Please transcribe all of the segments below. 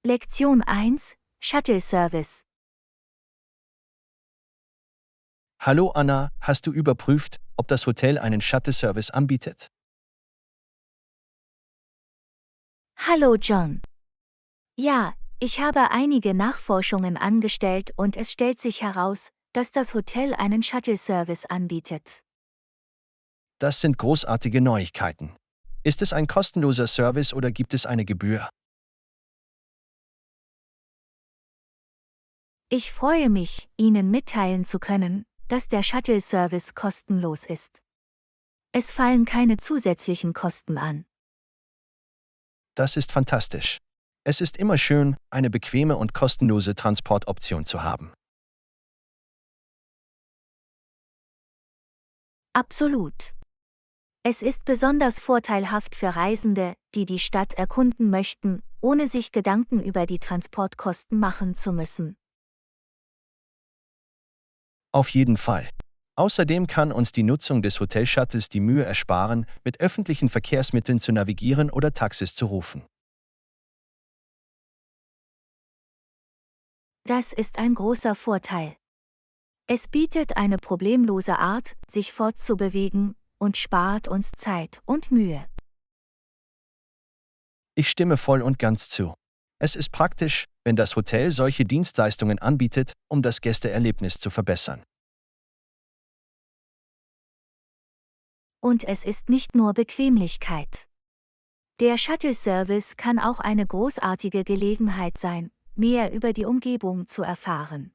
Lektion 1: Shuttle Service. Hallo Anna, hast du überprüft, ob das Hotel einen Shuttle-Service anbietet? Hallo John. Ja, ich habe einige Nachforschungen angestellt und es stellt sich heraus, dass das Hotel einen Shuttle-Service anbietet. Das sind großartige Neuigkeiten. Ist es ein kostenloser Service oder gibt es eine Gebühr? Ich freue mich, Ihnen mitteilen zu können, dass der Shuttle-Service kostenlos ist. Es fallen keine zusätzlichen Kosten an. Das ist fantastisch. Es ist immer schön, eine bequeme und kostenlose Transportoption zu haben. Absolut. Es ist besonders vorteilhaft für Reisende, die die Stadt erkunden möchten, ohne sich Gedanken über die Transportkosten machen zu müssen. Auf jeden Fall. Außerdem kann uns die Nutzung des Hotelshuttles die Mühe ersparen, mit öffentlichen Verkehrsmitteln zu navigieren oder Taxis zu rufen. Das ist ein großer Vorteil. Es bietet eine problemlose Art, sich fortzubewegen, und spart uns Zeit und Mühe. Ich stimme voll und ganz zu. Es ist praktisch, wenn das Hotel solche Dienstleistungen anbietet, um das Gästeerlebnis zu verbessern. Und es ist nicht nur Bequemlichkeit. Der Shuttle-Service kann auch eine großartige Gelegenheit sein, mehr über die Umgebung zu erfahren.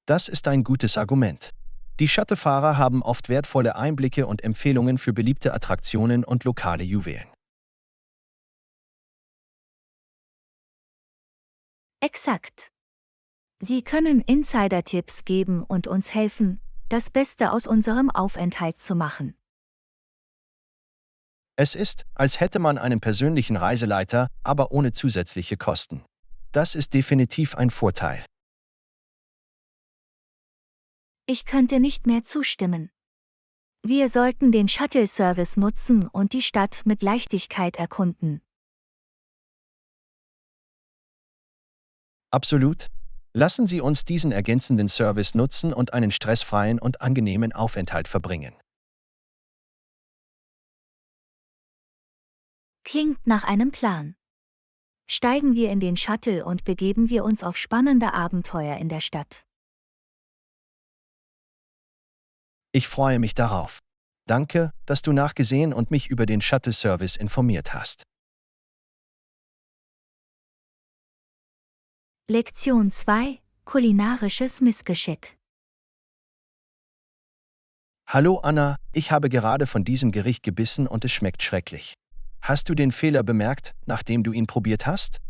Das ist ein gutes Argument. Die Shuttlefahrer haben oft wertvolle Einblicke und Empfehlungen für beliebte Attraktionen und lokale Juwelen. Exakt. Sie können Insider-Tipps geben und uns helfen, das Beste aus unserem Aufenthalt zu machen. Es ist, als hätte man einen persönlichen Reiseleiter, aber ohne zusätzliche Kosten. Das ist definitiv ein Vorteil. Ich könnte nicht mehr zustimmen. Wir sollten den Shuttle-Service nutzen und die Stadt mit Leichtigkeit erkunden. Absolut. Lassen Sie uns diesen ergänzenden Service nutzen und einen stressfreien und angenehmen Aufenthalt verbringen. Klingt nach einem Plan. Steigen wir in den Shuttle und begeben wir uns auf spannende Abenteuer in der Stadt. Ich freue mich darauf. Danke, dass du nachgesehen und mich über den Shuttle-Service informiert hast. Lektion 2: Kulinarisches Missgeschick. Hallo Anna, ich habe gerade von diesem Gericht gebissen und es schmeckt schrecklich. Hast du den Fehler bemerkt, nachdem du ihn probiert hast?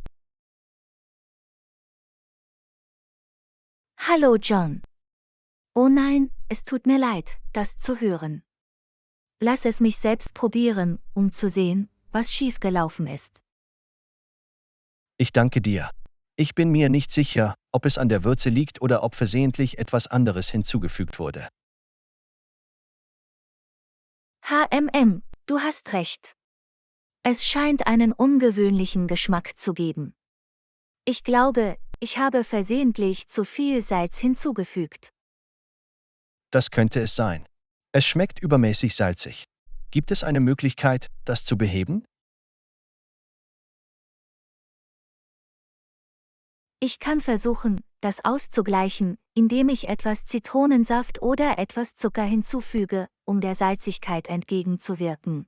Hallo John. Oh nein, es tut mir leid, das zu hören. Lass es mich selbst probieren, um zu sehen, was schiefgelaufen ist. Ich danke dir. Ich bin mir nicht sicher, ob es an der Würze liegt oder ob versehentlich etwas anderes hinzugefügt wurde. Du hast recht. Es scheint einen ungewöhnlichen Geschmack zu geben. Ich glaube, ich habe versehentlich zu viel Salz hinzugefügt. Das könnte es sein. Es schmeckt übermäßig salzig. Gibt es eine Möglichkeit, das zu beheben? Ich kann versuchen, das auszugleichen, indem ich etwas Zitronensaft oder etwas Zucker hinzufüge, um der Salzigkeit entgegenzuwirken.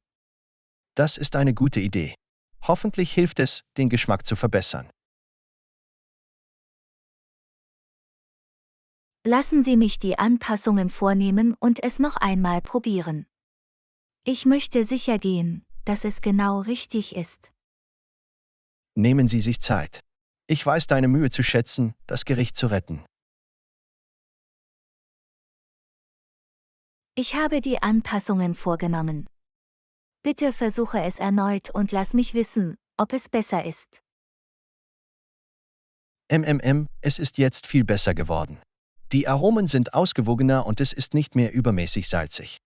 Das ist eine gute Idee. Hoffentlich hilft es, den Geschmack zu verbessern. Lassen Sie mich die Anpassungen vornehmen und es noch einmal probieren. Ich möchte sicher gehen, dass es genau richtig ist. Nehmen Sie sich Zeit. Ich weiß deine Mühe zu schätzen, das Gericht zu retten. Ich habe die Anpassungen vorgenommen. Bitte versuche es erneut und lass mich wissen, ob es besser ist. Es ist jetzt viel besser geworden. Die Aromen sind ausgewogener und es ist nicht mehr übermäßig salzig.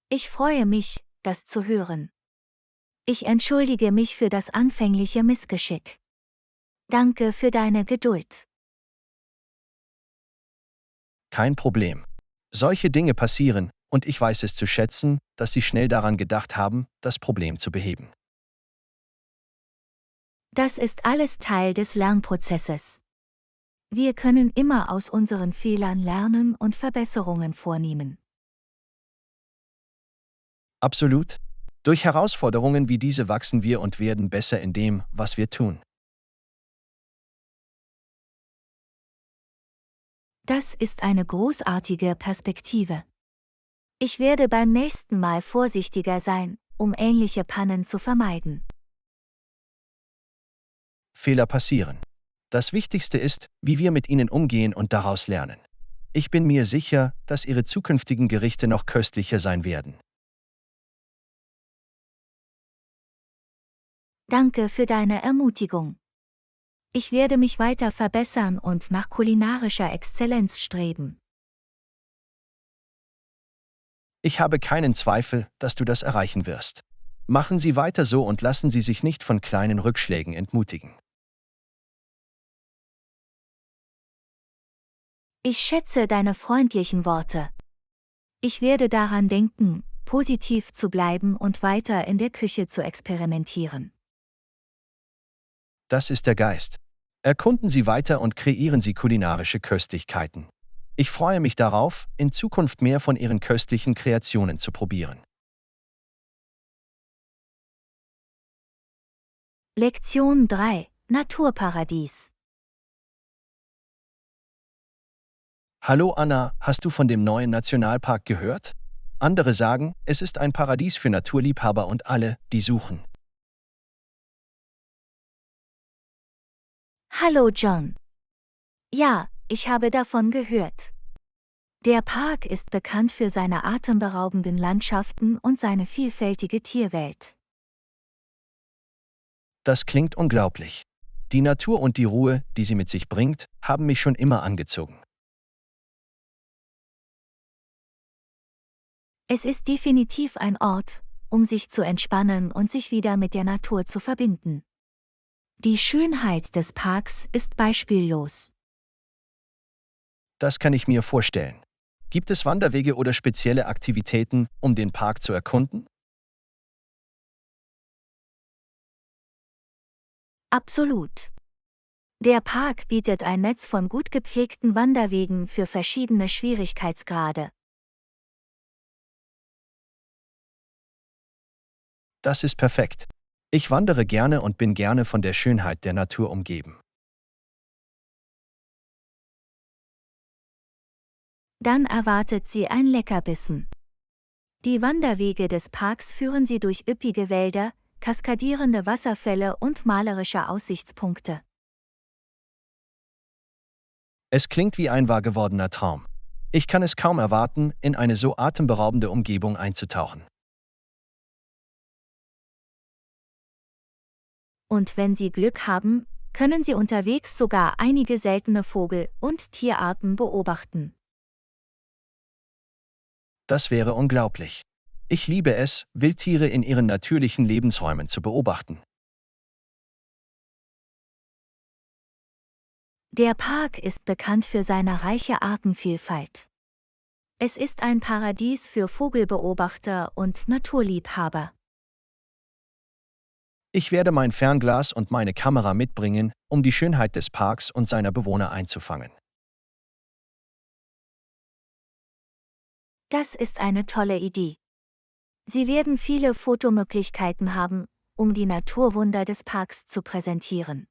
Ich freue mich, das zu hören. Ich entschuldige mich für das anfängliche Missgeschick. Danke für deine Geduld. Kein Problem. Solche Dinge passieren, und ich weiß es zu schätzen, dass Sie schnell daran gedacht haben, das Problem zu beheben. Das ist alles Teil des Lernprozesses. Wir können immer aus unseren Fehlern lernen und Verbesserungen vornehmen. Absolut. Durch Herausforderungen wie diese wachsen wir und werden besser in dem, was wir tun. Das ist eine großartige Perspektive. Ich werde beim nächsten Mal vorsichtiger sein, um ähnliche Pannen zu vermeiden. Fehler passieren. Das Wichtigste ist, wie wir mit ihnen umgehen und daraus lernen. Ich bin mir sicher, dass Ihre zukünftigen Gerichte noch köstlicher sein werden. Danke für deine Ermutigung. Ich werde mich weiter verbessern und nach kulinarischer Exzellenz streben. Ich habe keinen Zweifel, dass du das erreichen wirst. Machen Sie weiter so und lassen Sie sich nicht von kleinen Rückschlägen entmutigen. Ich schätze deine freundlichen Worte. Ich werde daran denken, positiv zu bleiben und weiter in der Küche zu experimentieren. Das ist der Geist. Erkunden Sie weiter und kreieren Sie kulinarische Köstlichkeiten. Ich freue mich darauf, in Zukunft mehr von Ihren köstlichen Kreationen zu probieren. Lektion 3: Naturparadies. Hallo Anna, hast du von dem neuen Nationalpark gehört? Andere sagen, es ist ein Paradies für Naturliebhaber und alle, die suchen. Hallo John. Ja, ich habe davon gehört. Der Park ist bekannt für seine atemberaubenden Landschaften und seine vielfältige Tierwelt. Das klingt unglaublich. Die Natur und die Ruhe, die sie mit sich bringt, haben mich schon immer angezogen. Es ist definitiv ein Ort, um sich zu entspannen und sich wieder mit der Natur zu verbinden. Die Schönheit des Parks ist beispiellos. Das kann ich mir vorstellen. Gibt es Wanderwege oder spezielle Aktivitäten, um den Park zu erkunden? Absolut. Der Park bietet ein Netz von gut gepflegten Wanderwegen für verschiedene Schwierigkeitsgrade. Das ist perfekt. Ich wandere gerne und bin gerne von der Schönheit der Natur umgeben. Dann erwartet Sie ein Leckerbissen. Die Wanderwege des Parks führen Sie durch üppige Wälder, kaskadierende Wasserfälle und malerische Aussichtspunkte. Es klingt wie ein wahr gewordener Traum. Ich kann es kaum erwarten, in eine so atemberaubende Umgebung einzutauchen. Und wenn Sie Glück haben, können Sie unterwegs sogar einige seltene Vogel- und Tierarten beobachten. Das wäre unglaublich. Ich liebe es, Wildtiere in ihren natürlichen Lebensräumen zu beobachten. Der Park ist bekannt für seine reiche Artenvielfalt. Es ist ein Paradies für Vogelbeobachter und Naturliebhaber. Ich werde mein Fernglas und meine Kamera mitbringen, um die Schönheit des Parks und seiner Bewohner einzufangen. Das ist eine tolle Idee. Sie werden viele Fotomöglichkeiten haben, um die Naturwunder des Parks zu präsentieren.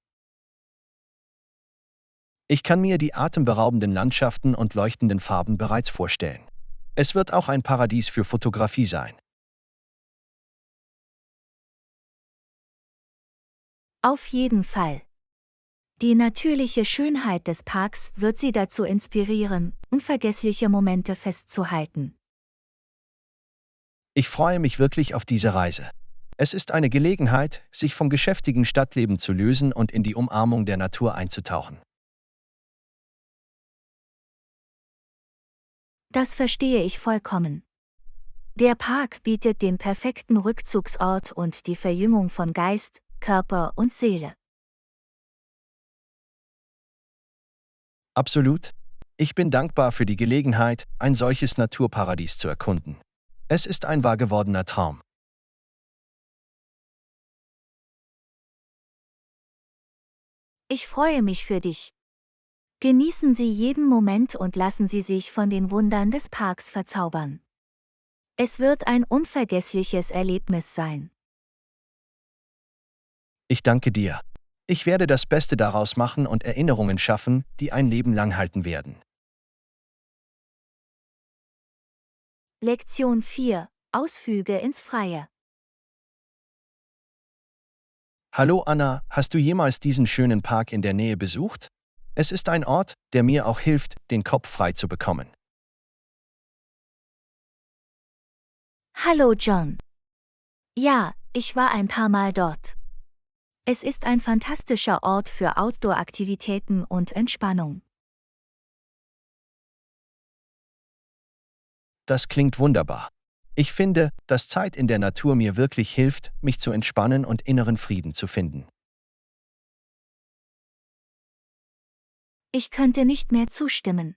Ich kann mir die atemberaubenden Landschaften und leuchtenden Farben bereits vorstellen. Es wird auch ein Paradies für Fotografie sein. Auf jeden Fall. Die natürliche Schönheit des Parks wird Sie dazu inspirieren, unvergessliche Momente festzuhalten. Ich freue mich wirklich auf diese Reise. Es ist eine Gelegenheit, sich vom geschäftigen Stadtleben zu lösen und in die Umarmung der Natur einzutauchen. Das verstehe ich vollkommen. Der Park bietet den perfekten Rückzugsort und die Verjüngung von Geist, Körper und Seele. Absolut. Ich bin dankbar für die Gelegenheit, ein solches Naturparadies zu erkunden. Es ist ein wahr gewordener Traum. Ich freue mich für dich. Genießen Sie jeden Moment und lassen Sie sich von den Wundern des Parks verzaubern. Es wird ein unvergessliches Erlebnis sein. Ich danke dir. Ich werde das Beste daraus machen und Erinnerungen schaffen, die ein Leben lang halten werden. Lektion 4. Ausflüge ins Freie. Hallo Anna, hast du jemals diesen schönen Park in der Nähe besucht? Es ist ein Ort, der mir auch hilft, den Kopf frei zu bekommen. Hallo John. Ja, ich war ein paar Mal dort. Es ist ein fantastischer Ort für Outdoor-Aktivitäten und Entspannung. Das klingt wunderbar. Ich finde, dass Zeit in der Natur mir wirklich hilft, mich zu entspannen und inneren Frieden zu finden. Ich könnte nicht mehr zustimmen.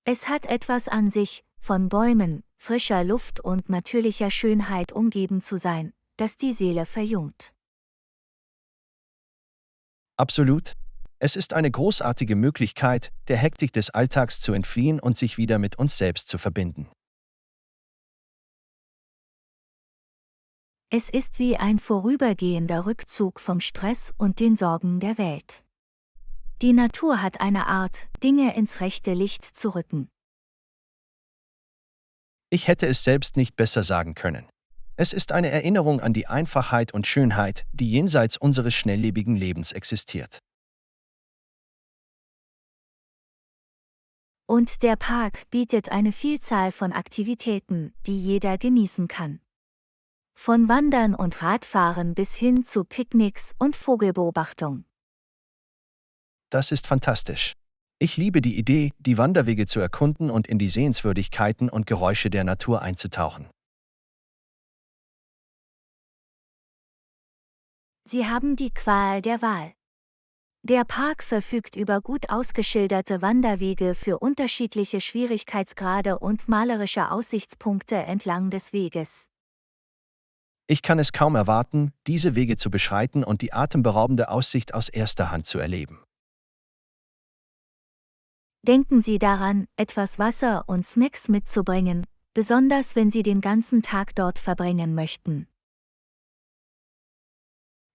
Es hat etwas an sich, von Bäumen, frischer Luft und natürlicher Schönheit umgeben zu sein, das die Seele verjüngt. Absolut. Es ist eine großartige Möglichkeit, der Hektik des Alltags zu entfliehen und sich wieder mit uns selbst zu verbinden. Es ist wie ein vorübergehender Rückzug vom Stress und den Sorgen der Welt. Die Natur hat eine Art, Dinge ins rechte Licht zu rücken. Ich hätte es selbst nicht besser sagen können. Es ist eine Erinnerung an die Einfachheit und Schönheit, die jenseits unseres schnelllebigen Lebens existiert. Und der Park bietet eine Vielzahl von Aktivitäten, die jeder genießen kann. Von Wandern und Radfahren bis hin zu Picknicks und Vogelbeobachtung. Das ist fantastisch. Ich liebe die Idee, die Wanderwege zu erkunden und in die Sehenswürdigkeiten und Geräusche der Natur einzutauchen. Sie haben die Qual der Wahl. Der Park verfügt über gut ausgeschilderte Wanderwege für unterschiedliche Schwierigkeitsgrade und malerische Aussichtspunkte entlang des Weges. Ich kann es kaum erwarten, diese Wege zu beschreiten und die atemberaubende Aussicht aus erster Hand zu erleben. Denken Sie daran, etwas Wasser und Snacks mitzubringen, besonders wenn Sie den ganzen Tag dort verbringen möchten.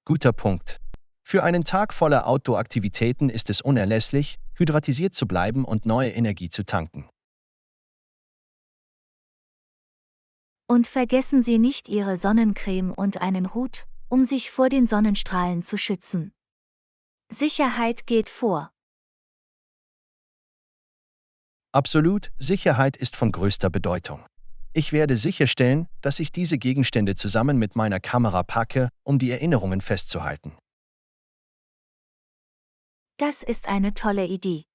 Guter Punkt. Für einen Tag voller Outdoor-Aktivitäten ist es unerlässlich, hydratisiert zu bleiben und neue Energie zu tanken. Und vergessen Sie nicht Ihre Sonnencreme und einen Hut, um sich vor den Sonnenstrahlen zu schützen. Sicherheit geht vor. Absolut, Sicherheit ist von größter Bedeutung. Ich werde sicherstellen, dass ich diese Gegenstände zusammen mit meiner Kamera packe, um die Erinnerungen festzuhalten. Das ist eine tolle Idee.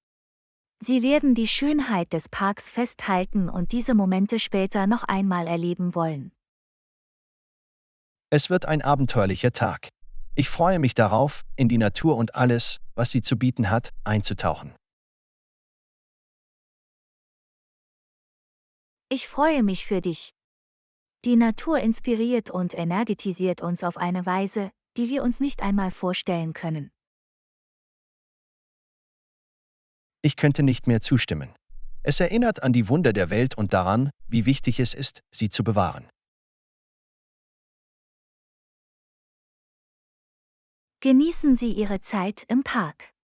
Sie werden die Schönheit des Parks festhalten und diese Momente später noch einmal erleben wollen. Es wird ein abenteuerlicher Tag. Ich freue mich darauf, in die Natur und alles, was sie zu bieten hat, einzutauchen. Ich freue mich für dich. Die Natur inspiriert und energetisiert uns auf eine Weise, die wir uns nicht einmal vorstellen können. Ich könnte nicht mehr zustimmen. Es erinnert an die Wunder der Welt und daran, wie wichtig es ist, sie zu bewahren. Genießen Sie Ihre Zeit im Park.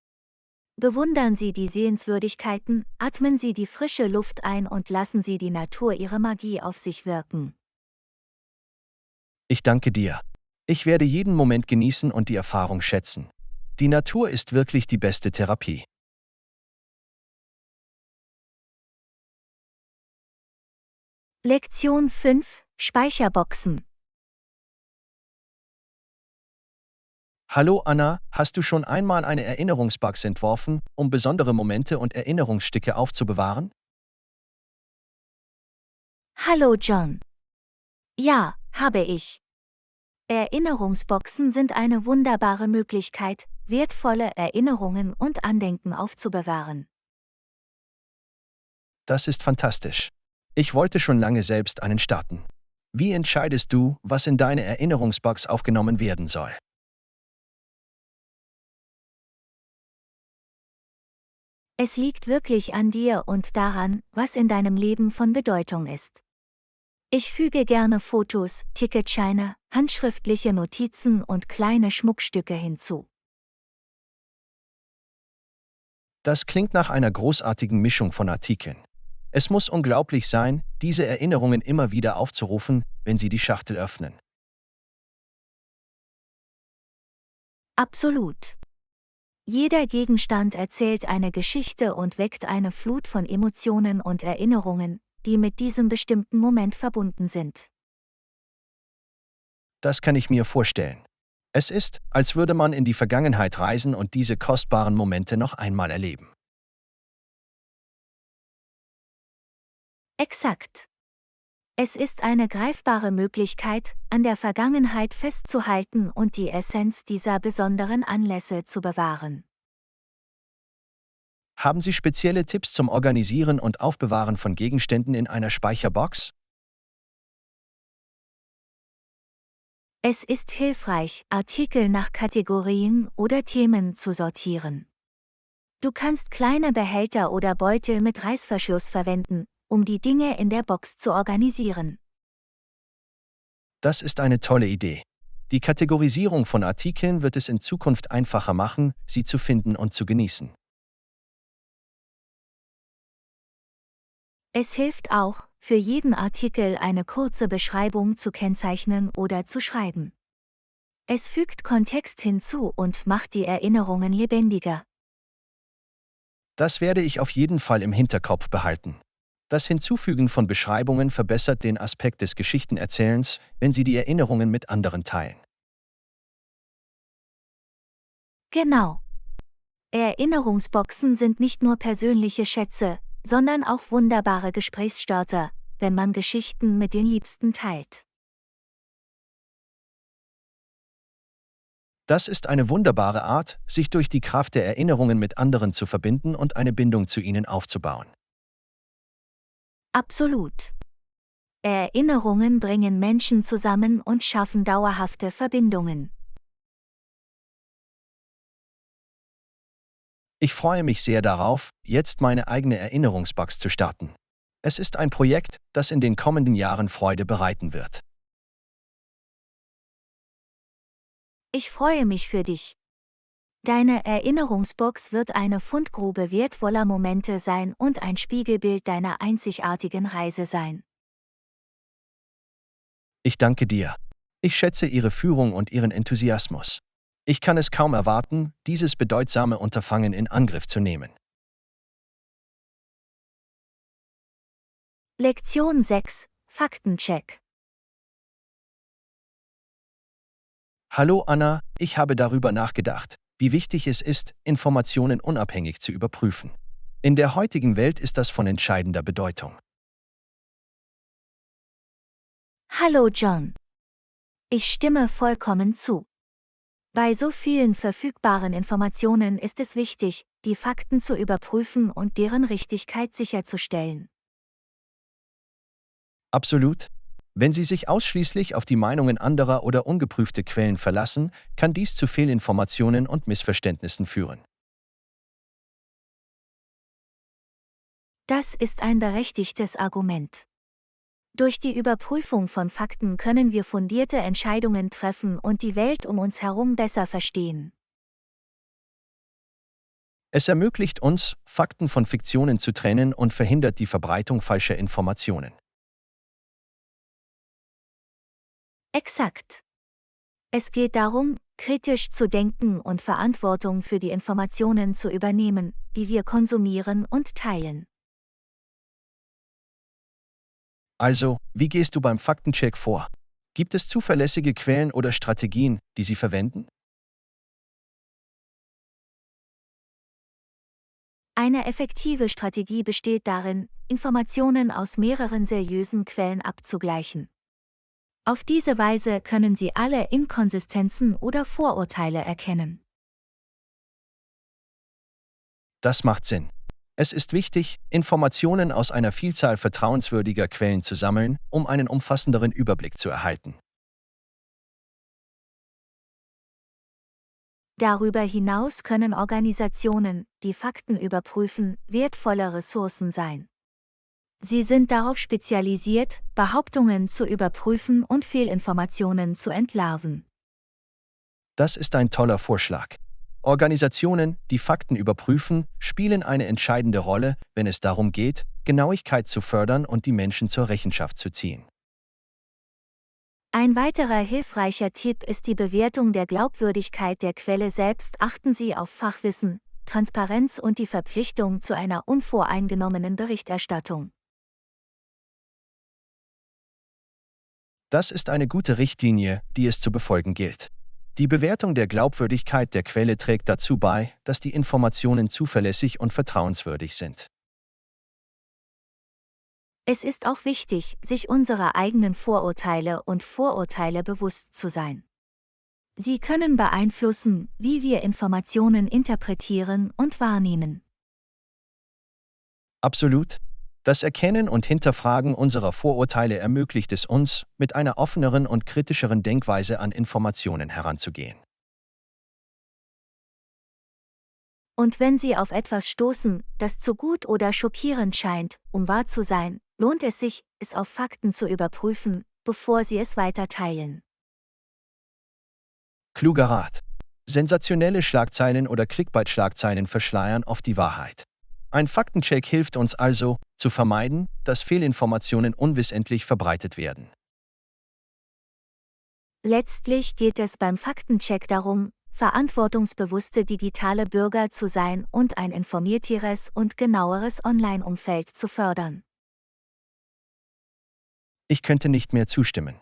Bewundern Sie die Sehenswürdigkeiten, atmen Sie die frische Luft ein und lassen Sie die Natur ihre Magie auf sich wirken. Ich danke dir. Ich werde jeden Moment genießen und die Erfahrung schätzen. Die Natur ist wirklich die beste Therapie. Lektion 5. Speicherboxen. Hallo Anna, hast du schon einmal eine Erinnerungsbox entworfen, um besondere Momente und Erinnerungsstücke aufzubewahren? Hallo John. Ja, habe ich. Erinnerungsboxen sind eine wunderbare Möglichkeit, wertvolle Erinnerungen und Andenken aufzubewahren. Das ist fantastisch. Ich wollte schon lange selbst einen starten. Wie entscheidest du, was in deine Erinnerungsbox aufgenommen werden soll? Es liegt wirklich an dir und daran, was in deinem Leben von Bedeutung ist. Ich füge gerne Fotos, Ticketscheine, handschriftliche Notizen und kleine Schmuckstücke hinzu. Das klingt nach einer großartigen Mischung von Artikeln. Es muss unglaublich sein, diese Erinnerungen immer wieder aufzurufen, wenn Sie die Schachtel öffnen. Absolut. Jeder Gegenstand erzählt eine Geschichte und weckt eine Flut von Emotionen und Erinnerungen, die mit diesem bestimmten Moment verbunden sind. Das kann ich mir vorstellen. Es ist, als würde man in die Vergangenheit reisen und diese kostbaren Momente noch einmal erleben. Exakt. Es ist eine greifbare Möglichkeit, an der Vergangenheit festzuhalten und die Essenz dieser besonderen Anlässe zu bewahren. Haben Sie spezielle Tipps zum Organisieren und Aufbewahren von Gegenständen in einer Speicherbox? Es ist hilfreich, Artikel nach Kategorien oder Themen zu sortieren. Du kannst kleine Behälter oder Beutel mit Reißverschluss verwenden, um die Dinge in der Box zu organisieren. Das ist eine tolle Idee. Die Kategorisierung von Artikeln wird es in Zukunft einfacher machen, sie zu finden und zu genießen. Es hilft auch, für jeden Artikel eine kurze Beschreibung zu kennzeichnen oder zu schreiben. Es fügt Kontext hinzu und macht die Erinnerungen lebendiger. Das werde ich auf jeden Fall im Hinterkopf behalten. Das Hinzufügen von Beschreibungen verbessert den Aspekt des Geschichtenerzählens, wenn Sie die Erinnerungen mit anderen teilen. Genau. Erinnerungsboxen sind nicht nur persönliche Schätze, sondern auch wunderbare Gesprächsstarter, wenn man Geschichten mit den Liebsten teilt. Das ist eine wunderbare Art, sich durch die Kraft der Erinnerungen mit anderen zu verbinden und eine Bindung zu ihnen aufzubauen. Absolut. Erinnerungen bringen Menschen zusammen und schaffen dauerhafte Verbindungen. Ich freue mich sehr darauf, jetzt meine eigene Erinnerungsbox zu starten. Es ist ein Projekt, das in den kommenden Jahren Freude bereiten wird. Ich freue mich für dich. Deine Erinnerungsbox wird eine Fundgrube wertvoller Momente sein und ein Spiegelbild deiner einzigartigen Reise sein. Ich danke dir. Ich schätze Ihre Führung und Ihren Enthusiasmus. Ich kann es kaum erwarten, dieses bedeutsame Unterfangen in Angriff zu nehmen. Lektion 6: Faktencheck. Hallo Anna, ich habe darüber nachgedacht, wie wichtig es ist, Informationen unabhängig zu überprüfen. In der heutigen Welt ist das von entscheidender Bedeutung. Hallo John. Ich stimme vollkommen zu. Bei so vielen verfügbaren Informationen ist es wichtig, die Fakten zu überprüfen und deren Richtigkeit sicherzustellen. Absolut. Wenn Sie sich ausschließlich auf die Meinungen anderer oder ungeprüfte Quellen verlassen, kann dies zu Fehlinformationen und Missverständnissen führen. Das ist ein berechtigtes Argument. Durch die Überprüfung von Fakten können wir fundierte Entscheidungen treffen und die Welt um uns herum besser verstehen. Es ermöglicht uns, Fakten von Fiktionen zu trennen und verhindert die Verbreitung falscher Informationen. Exakt. Es geht darum, kritisch zu denken und Verantwortung für die Informationen zu übernehmen, die wir konsumieren und teilen. Also, wie gehst du beim Faktencheck vor? Gibt es zuverlässige Quellen oder Strategien, die Sie verwenden? Eine effektive Strategie besteht darin, Informationen aus mehreren seriösen Quellen abzugleichen. Auf diese Weise können Sie alle Inkonsistenzen oder Vorurteile erkennen. Das macht Sinn. Es ist wichtig, Informationen aus einer Vielzahl vertrauenswürdiger Quellen zu sammeln, um einen umfassenderen Überblick zu erhalten. Darüber hinaus können Organisationen, die Fakten überprüfen, wertvolle Ressourcen sein. Sie sind darauf spezialisiert, Behauptungen zu überprüfen und Fehlinformationen zu entlarven. Das ist ein toller Vorschlag. Organisationen, die Fakten überprüfen, spielen eine entscheidende Rolle, wenn es darum geht, Genauigkeit zu fördern und die Menschen zur Rechenschaft zu ziehen. Ein weiterer hilfreicher Tipp ist die Bewertung der Glaubwürdigkeit der Quelle selbst. Achten Sie auf Fachwissen, Transparenz und die Verpflichtung zu einer unvoreingenommenen Berichterstattung. Das ist eine gute Richtlinie, die es zu befolgen gilt. Die Bewertung der Glaubwürdigkeit der Quelle trägt dazu bei, dass die Informationen zuverlässig und vertrauenswürdig sind. Es ist auch wichtig, sich unserer eigenen Vorurteile und Vorurteile bewusst zu sein. Sie können beeinflussen, wie wir Informationen interpretieren und wahrnehmen. Absolut. Das Erkennen und Hinterfragen unserer Vorurteile ermöglicht es uns, mit einer offeneren und kritischeren Denkweise an Informationen heranzugehen. Und wenn Sie auf etwas stoßen, das zu gut oder schockierend scheint, um wahr zu sein, lohnt es sich, es auf Fakten zu überprüfen, bevor Sie es weiter teilen. Kluger Rat. Sensationelle Schlagzeilen oder Clickbait-Schlagzeilen verschleiern oft die Wahrheit. Ein Faktencheck hilft uns also, zu vermeiden, dass Fehlinformationen unwissentlich verbreitet werden. Letztlich geht es beim Faktencheck darum, verantwortungsbewusste digitale Bürger zu sein und ein informierteres und genaueres Online-Umfeld zu fördern. Ich könnte nicht mehr zustimmen.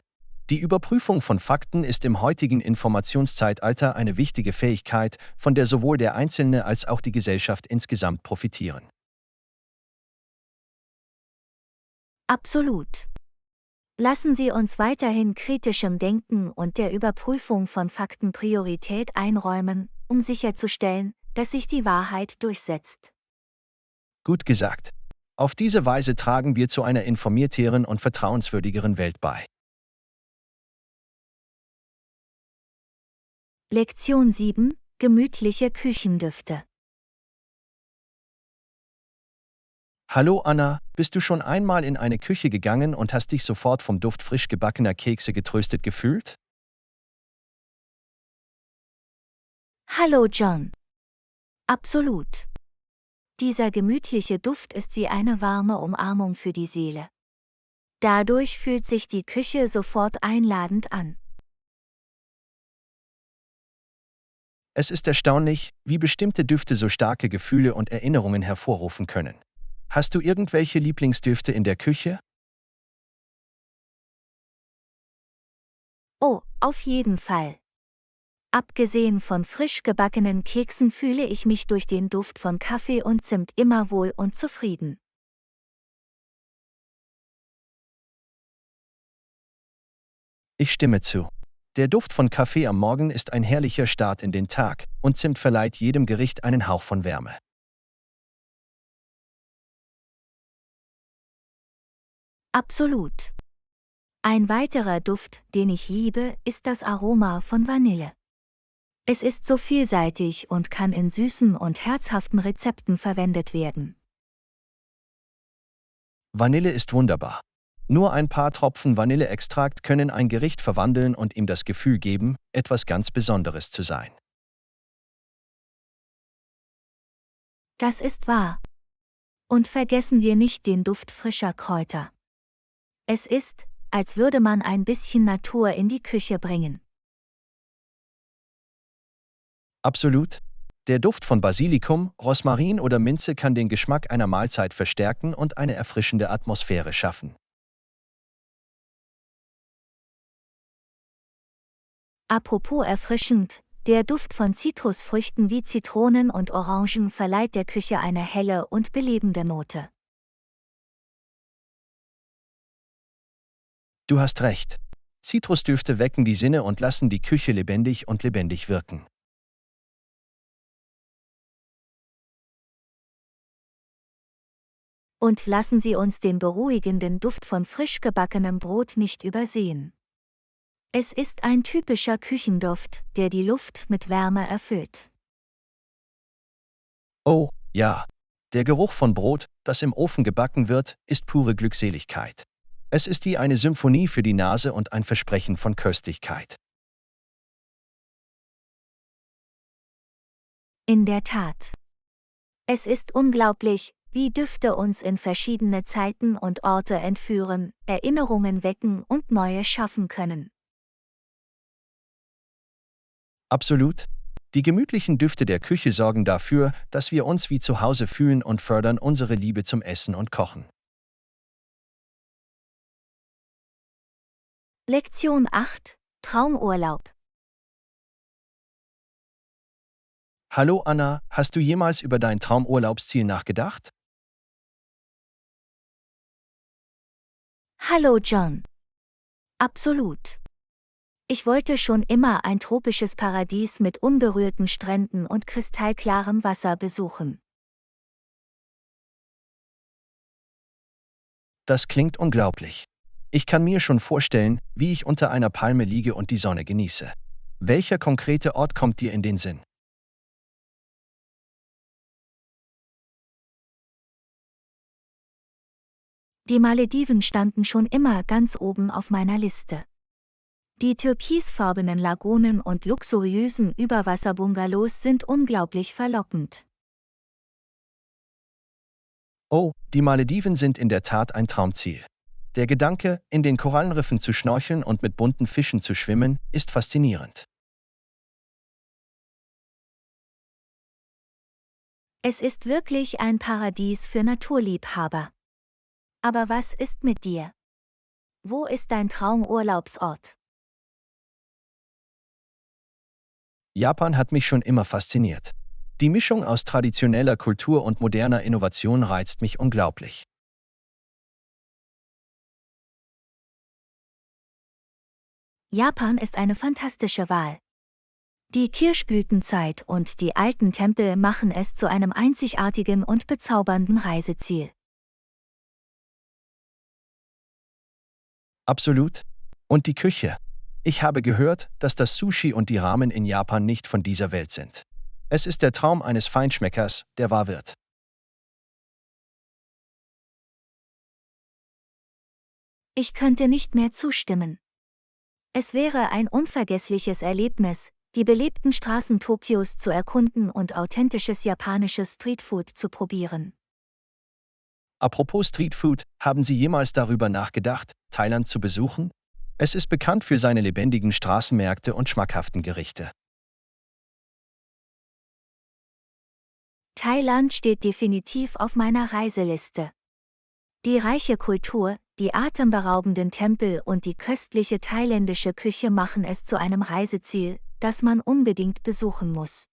Die Überprüfung von Fakten ist im heutigen Informationszeitalter eine wichtige Fähigkeit, von der sowohl der Einzelne als auch die Gesellschaft insgesamt profitieren. Absolut. Lassen Sie uns weiterhin kritischem Denken und der Überprüfung von Fakten Priorität einräumen, um sicherzustellen, dass sich die Wahrheit durchsetzt. Gut gesagt. Auf diese Weise tragen wir zu einer informierteren und vertrauenswürdigeren Welt bei. Lektion 7: Gemütliche Küchendüfte. Hallo Anna, bist du schon einmal in eine Küche gegangen und hast dich sofort vom Duft frisch gebackener Kekse getröstet gefühlt? Hallo John. Absolut. Dieser gemütliche Duft ist wie eine warme Umarmung für die Seele. Dadurch fühlt sich die Küche sofort einladend an. Es ist erstaunlich, wie bestimmte Düfte so starke Gefühle und Erinnerungen hervorrufen können. Hast du irgendwelche Lieblingsdüfte in der Küche? Oh, auf jeden Fall. Abgesehen von frisch gebackenen Keksen fühle ich mich durch den Duft von Kaffee und Zimt immer wohl und zufrieden. Ich stimme zu. Der Duft von Kaffee am Morgen ist ein herrlicher Start in den Tag und Zimt verleiht jedem Gericht einen Hauch von Wärme. Absolut. Ein weiterer Duft, den ich liebe, ist das Aroma von Vanille. Es ist so vielseitig und kann in süßen und herzhaften Rezepten verwendet werden. Vanille ist wunderbar. Nur ein paar Tropfen Vanilleextrakt können ein Gericht verwandeln und ihm das Gefühl geben, etwas ganz Besonderes zu sein. Das ist wahr. Und vergessen wir nicht den Duft frischer Kräuter. Es ist, als würde man ein bisschen Natur in die Küche bringen. Absolut. Der Duft von Basilikum, Rosmarin oder Minze kann den Geschmack einer Mahlzeit verstärken und eine erfrischende Atmosphäre schaffen. Apropos erfrischend, der Duft von Zitrusfrüchten wie Zitronen und Orangen verleiht der Küche eine helle und belebende Note. Du hast recht. Zitrusdüfte wecken die Sinne und lassen die Küche lebendig und lebendig wirken. Und lassen Sie uns den beruhigenden Duft von frisch gebackenem Brot nicht übersehen. Es ist ein typischer Küchenduft, der die Luft mit Wärme erfüllt. Oh, ja. Der Geruch von Brot, das im Ofen gebacken wird, ist pure Glückseligkeit. Es ist wie eine Symphonie für die Nase und ein Versprechen von Köstlichkeit. In der Tat. Es ist unglaublich, wie Düfte uns in verschiedene Zeiten und Orte entführen, Erinnerungen wecken und neue schaffen können. Absolut. Die gemütlichen Düfte der Küche sorgen dafür, dass wir uns wie zu Hause fühlen und fördern unsere Liebe zum Essen und Kochen. Lektion 8: Traumurlaub. Hallo Anna, hast du jemals über dein Traumurlaubsziel nachgedacht? Hallo John. Absolut. Ich wollte schon immer ein tropisches Paradies mit unberührten Stränden und kristallklarem Wasser besuchen. Das klingt unglaublich. Ich kann mir schon vorstellen, wie ich unter einer Palme liege und die Sonne genieße. Welcher konkrete Ort kommt dir in den Sinn? Die Malediven standen schon immer ganz oben auf meiner Liste. Die türkisfarbenen Lagunen und luxuriösen Überwasserbungalows sind unglaublich verlockend. Oh, die Malediven sind in der Tat ein Traumziel. Der Gedanke, in den Korallenriffen zu schnorcheln und mit bunten Fischen zu schwimmen, ist faszinierend. Es ist wirklich ein Paradies für Naturliebhaber. Aber was ist mit dir? Wo ist dein Traumurlaubsort? Japan hat mich schon immer fasziniert. Die Mischung aus traditioneller Kultur und moderner Innovation reizt mich unglaublich. Japan ist eine fantastische Wahl. Die Kirschblütenzeit und die alten Tempel machen es zu einem einzigartigen und bezaubernden Reiseziel. Absolut. Und die Küche. Ich habe gehört, dass das Sushi und die Ramen in Japan nicht von dieser Welt sind. Es ist der Traum eines Feinschmeckers, der wahr wird. Ich könnte nicht mehr zustimmen. Es wäre ein unvergessliches Erlebnis, die belebten Straßen Tokios zu erkunden und authentisches japanisches Streetfood zu probieren. Apropos Streetfood, haben Sie jemals darüber nachgedacht, Thailand zu besuchen? Es ist bekannt für seine lebendigen Straßenmärkte und schmackhaften Gerichte. Thailand steht definitiv auf meiner Reiseliste. Die reiche Kultur, die atemberaubenden Tempel und die köstliche thailändische Küche machen es zu einem Reiseziel, das man unbedingt besuchen muss.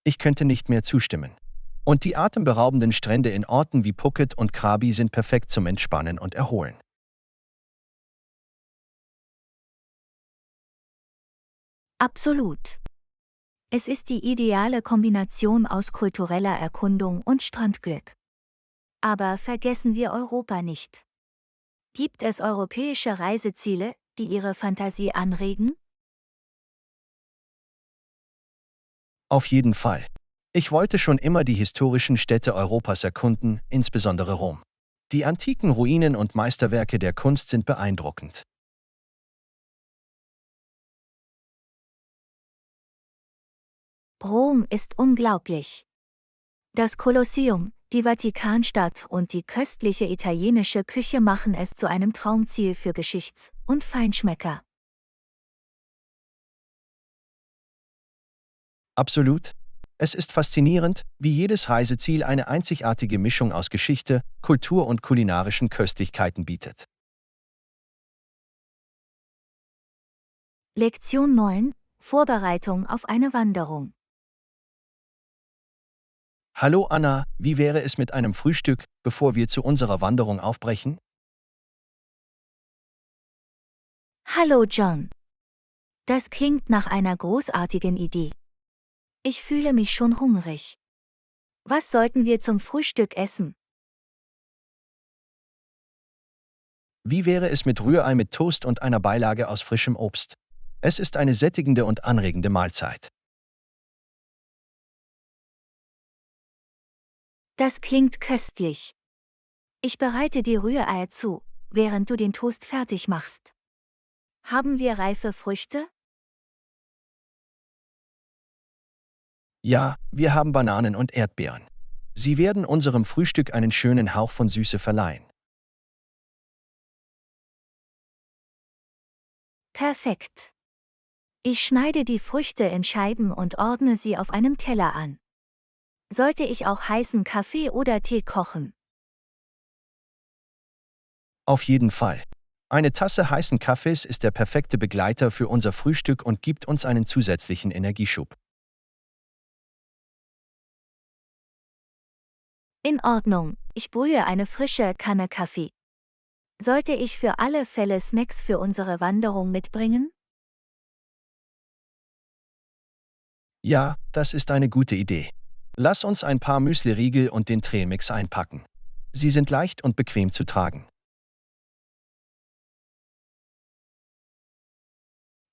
Ich könnte nicht mehr zustimmen. Und die atemberaubenden Strände in Orten wie Phuket und Krabi sind perfekt zum Entspannen und Erholen. Absolut. Es ist die ideale Kombination aus kultureller Erkundung und Strandglück. Aber vergessen wir Europa nicht. Gibt es europäische Reiseziele, die Ihre Fantasie anregen? Auf jeden Fall. Ich wollte schon immer die historischen Städte Europas erkunden, insbesondere Rom. Die antiken Ruinen und Meisterwerke der Kunst sind beeindruckend. Rom ist unglaublich. Das Kolosseum, die Vatikanstadt und die köstliche italienische Küche machen es zu einem Traumziel für Geschichts- und Feinschmecker. Absolut. Es ist faszinierend, wie jedes Reiseziel eine einzigartige Mischung aus Geschichte, Kultur und kulinarischen Köstlichkeiten bietet. Lektion 9: Vorbereitung auf eine Wanderung. Hallo Anna, wie wäre es mit einem Frühstück, bevor wir zu unserer Wanderung aufbrechen? Hallo John. Das klingt nach einer großartigen Idee. Ich fühle mich schon hungrig. Was sollten wir zum Frühstück essen? Wie wäre es mit Rührei mit Toast und einer Beilage aus frischem Obst? Es ist eine sättigende und anregende Mahlzeit. Das klingt köstlich. Ich bereite die Rührei zu, während du den Toast fertig machst. Haben wir reife Früchte? Ja, wir haben Bananen und Erdbeeren. Sie werden unserem Frühstück einen schönen Hauch von Süße verleihen. Perfekt. Ich schneide die Früchte in Scheiben und ordne sie auf einem Teller an. Sollte ich auch heißen Kaffee oder Tee kochen? Auf jeden Fall. Eine Tasse heißen Kaffees ist der perfekte Begleiter für unser Frühstück und gibt uns einen zusätzlichen Energieschub. In Ordnung, ich brühe eine frische Kanne Kaffee. Sollte ich für alle Fälle Snacks für unsere Wanderung mitbringen? Ja, das ist eine gute Idee. Lass uns ein paar Müsli-Riegel und den Trailmix einpacken. Sie sind leicht und bequem zu tragen.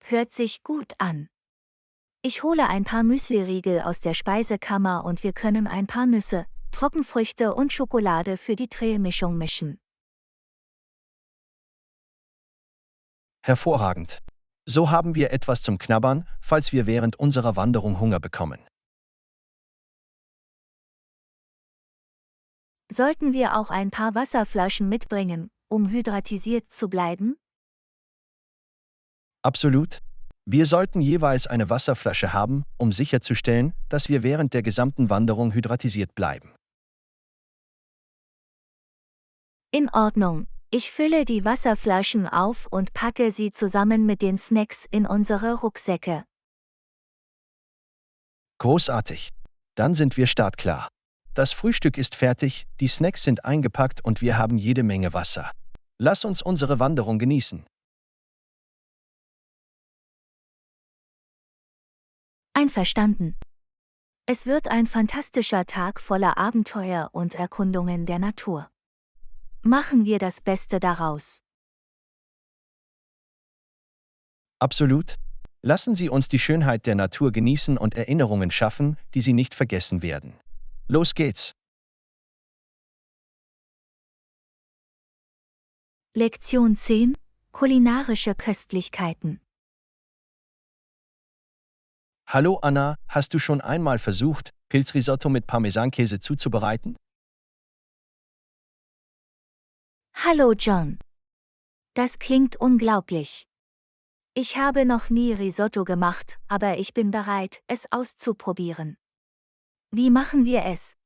Hört sich gut an. Ich hole ein paar Müsliriegel aus der Speisekammer und wir können ein paar Nüsse, Trockenfrüchte und Schokolade für die Trailmischung mischen. Hervorragend. So haben wir etwas zum Knabbern, falls wir während unserer Wanderung Hunger bekommen. Sollten wir auch ein paar Wasserflaschen mitbringen, um hydratisiert zu bleiben? Absolut. Wir sollten jeweils eine Wasserflasche haben, um sicherzustellen, dass wir während der gesamten Wanderung hydratisiert bleiben. In Ordnung. Ich fülle die Wasserflaschen auf und packe sie zusammen mit den Snacks in unsere Rucksäcke. Großartig. Dann sind wir startklar. Das Frühstück ist fertig, die Snacks sind eingepackt und wir haben jede Menge Wasser. Lass uns unsere Wanderung genießen. Einverstanden. Es wird ein fantastischer Tag voller Abenteuer und Erkundungen der Natur. Machen wir das Beste daraus. Absolut. Lassen Sie uns die Schönheit der Natur genießen und Erinnerungen schaffen, die Sie nicht vergessen werden. Los geht's! Lektion 10: Kulinarische Köstlichkeiten. Hallo Anna, hast du schon einmal versucht, Pilzrisotto mit Parmesankäse zuzubereiten? Hallo John. Das klingt unglaublich. Ich habe noch nie Risotto gemacht, aber ich bin bereit, es auszuprobieren. Wie machen wir es?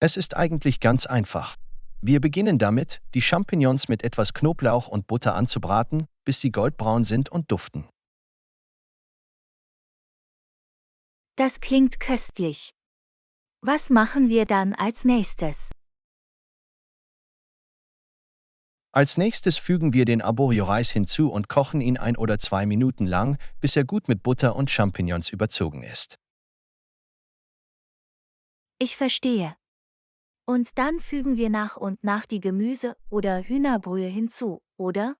Es ist eigentlich ganz einfach. Wir beginnen damit, die Champignons mit etwas Knoblauch und Butter anzubraten, bis sie goldbraun sind und duften. Das klingt köstlich. Was machen wir dann als nächstes? Als nächstes fügen wir den Arborio-Reis hinzu und kochen ihn 1 oder 2 Minuten lang, bis er gut mit Butter und Champignons überzogen ist. Ich verstehe. Und dann fügen wir nach und nach die Gemüse- oder Hühnerbrühe hinzu, oder?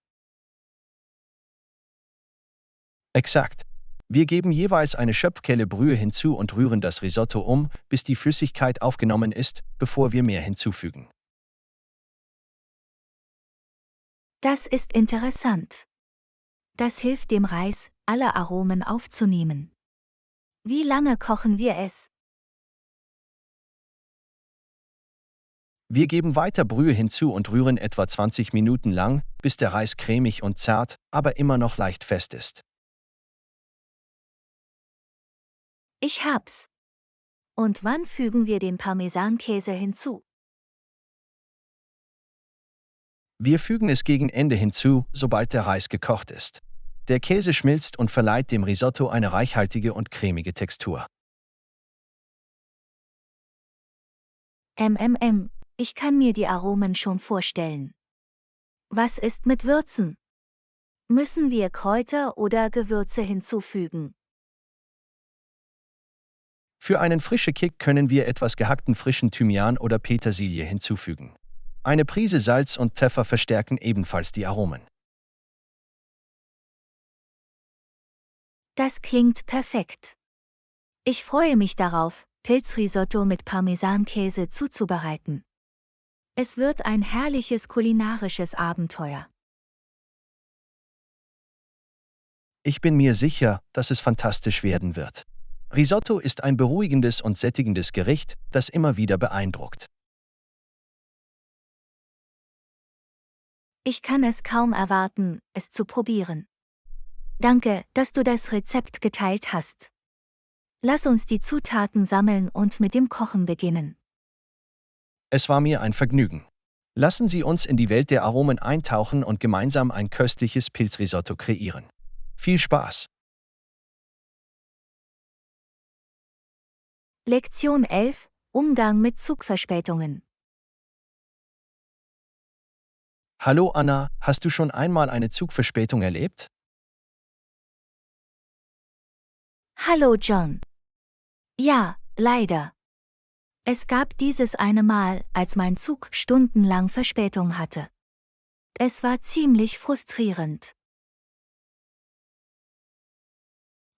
Exakt. Wir geben jeweils eine Schöpfkelle Brühe hinzu und rühren das Risotto um, bis die Flüssigkeit aufgenommen ist, bevor wir mehr hinzufügen. Das ist interessant. Das hilft dem Reis, alle Aromen aufzunehmen. Wie lange kochen wir es? Wir geben weiter Brühe hinzu und rühren etwa 20 Minuten lang, bis der Reis cremig und zart, aber immer noch leicht fest ist. Ich hab's. Und wann fügen wir den Parmesankäse hinzu? Wir fügen es gegen Ende hinzu, sobald der Reis gekocht ist. Der Käse schmilzt und verleiht dem Risotto eine reichhaltige und cremige Textur. Ich kann mir die Aromen schon vorstellen. Was ist mit Würzen? Müssen wir Kräuter oder Gewürze hinzufügen? Für einen frischen Kick können wir etwas gehackten frischen Thymian oder Petersilie hinzufügen. Eine Prise Salz und Pfeffer verstärken ebenfalls die Aromen. Das klingt perfekt. Ich freue mich darauf, Pilzrisotto mit Parmesankäse zuzubereiten. Es wird ein herrliches kulinarisches Abenteuer. Ich bin mir sicher, dass es fantastisch werden wird. Risotto ist ein beruhigendes und sättigendes Gericht, das immer wieder beeindruckt. Ich kann es kaum erwarten, es zu probieren. Danke, dass du das Rezept geteilt hast. Lass uns die Zutaten sammeln und mit dem Kochen beginnen. Es war mir ein Vergnügen. Lassen Sie uns in die Welt der Aromen eintauchen und gemeinsam ein köstliches Pilzrisotto kreieren. Viel Spaß! Lektion 11: Umgang mit Zugverspätungen. Hallo Anna, hast du schon einmal eine Zugverspätung erlebt? Hallo John. Ja, leider. Es gab dieses eine Mal, als mein Zug stundenlang Verspätung hatte. Es war ziemlich frustrierend.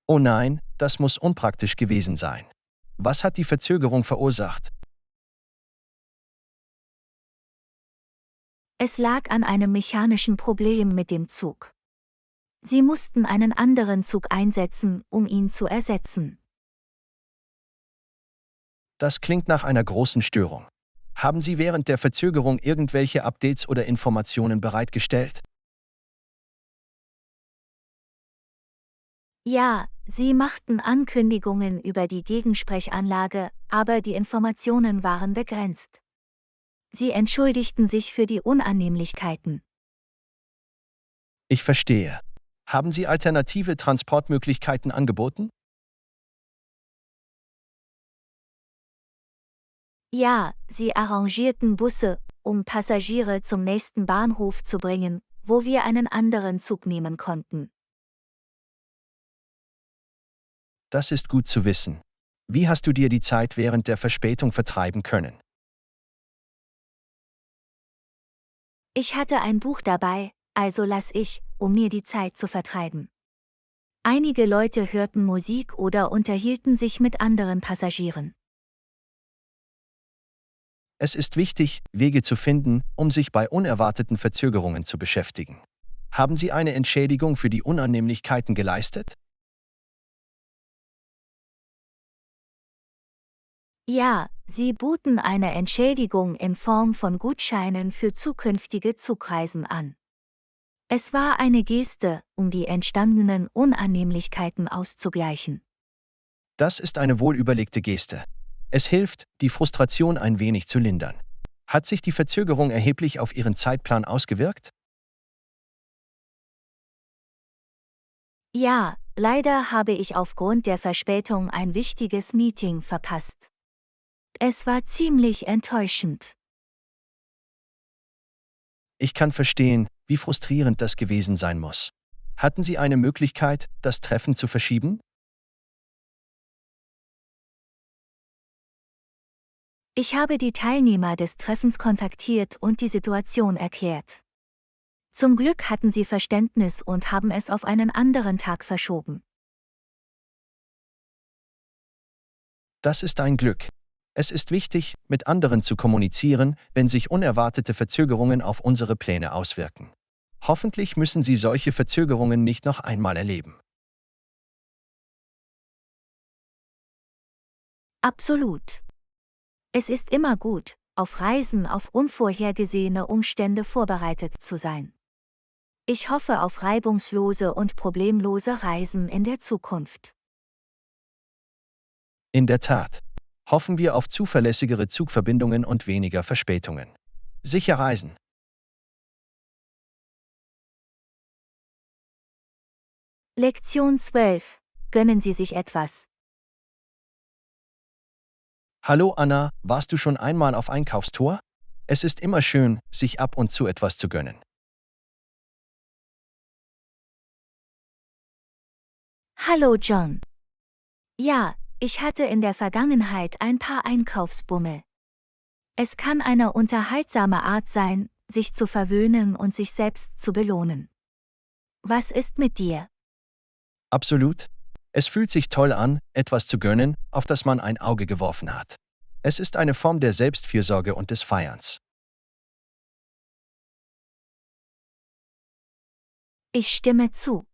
Oh nein, das muss unpraktisch gewesen sein. Was hat die Verzögerung verursacht? Es lag an einem mechanischen Problem mit dem Zug. Sie mussten einen anderen Zug einsetzen, um ihn zu ersetzen. Das klingt nach einer großen Störung. Haben Sie während der Verzögerung irgendwelche Updates oder Informationen bereitgestellt? Ja, sie machten Ankündigungen über die Gegensprechanlage, aber die Informationen waren begrenzt. Sie entschuldigten sich für die Unannehmlichkeiten. Ich verstehe. Haben Sie alternative Transportmöglichkeiten angeboten? Ja, sie arrangierten Busse, um Passagiere zum nächsten Bahnhof zu bringen, wo wir einen anderen Zug nehmen konnten. Das ist gut zu wissen. Wie hast du dir die Zeit während der Verspätung vertreiben können? Ich hatte ein Buch dabei, also las ich, um mir die Zeit zu vertreiben. Einige Leute hörten Musik oder unterhielten sich mit anderen Passagieren. Es ist wichtig, Wege zu finden, um sich bei unerwarteten Verzögerungen zu beschäftigen. Haben Sie eine Entschädigung für die Unannehmlichkeiten geleistet? Ja, sie boten eine Entschädigung in Form von Gutscheinen für zukünftige Zugreisen an. Es war eine Geste, um die entstandenen Unannehmlichkeiten auszugleichen. Das ist eine wohlüberlegte Geste. Es hilft, die Frustration ein wenig zu lindern. Hat sich die Verzögerung erheblich auf Ihren Zeitplan ausgewirkt? Ja, leider habe ich aufgrund der Verspätung ein wichtiges Meeting verpasst. Es war ziemlich enttäuschend. Ich kann verstehen, wie frustrierend das gewesen sein muss. Hatten Sie eine Möglichkeit, das Treffen zu verschieben? Ich habe die Teilnehmer des Treffens kontaktiert und die Situation erklärt. Zum Glück hatten sie Verständnis und haben es auf einen anderen Tag verschoben. Das ist ein Glück. Es ist wichtig, mit anderen zu kommunizieren, wenn sich unerwartete Verzögerungen auf unsere Pläne auswirken. Hoffentlich müssen Sie solche Verzögerungen nicht noch einmal erleben. Absolut. Es ist immer gut, auf Reisen auf unvorhergesehene Umstände vorbereitet zu sein. Ich hoffe auf reibungslose und problemlose Reisen in der Zukunft. In der Tat. Hoffen wir auf zuverlässigere Zugverbindungen und weniger Verspätungen. Sicher reisen. Lektion 12: Gönnen Sie sich etwas. Hallo Anna, warst du schon einmal auf Einkaufstour? Es ist immer schön, sich ab und zu etwas zu gönnen. Hallo John. Ja, ich hatte in der Vergangenheit ein paar Einkaufsbummel. Es kann eine unterhaltsame Art sein, sich zu verwöhnen und sich selbst zu belohnen. Was ist mit dir? Absolut. Es fühlt sich toll an, etwas zu gönnen, auf das man ein Auge geworfen hat. Es ist eine Form der Selbstfürsorge und des Feierns. Ich stimme zu.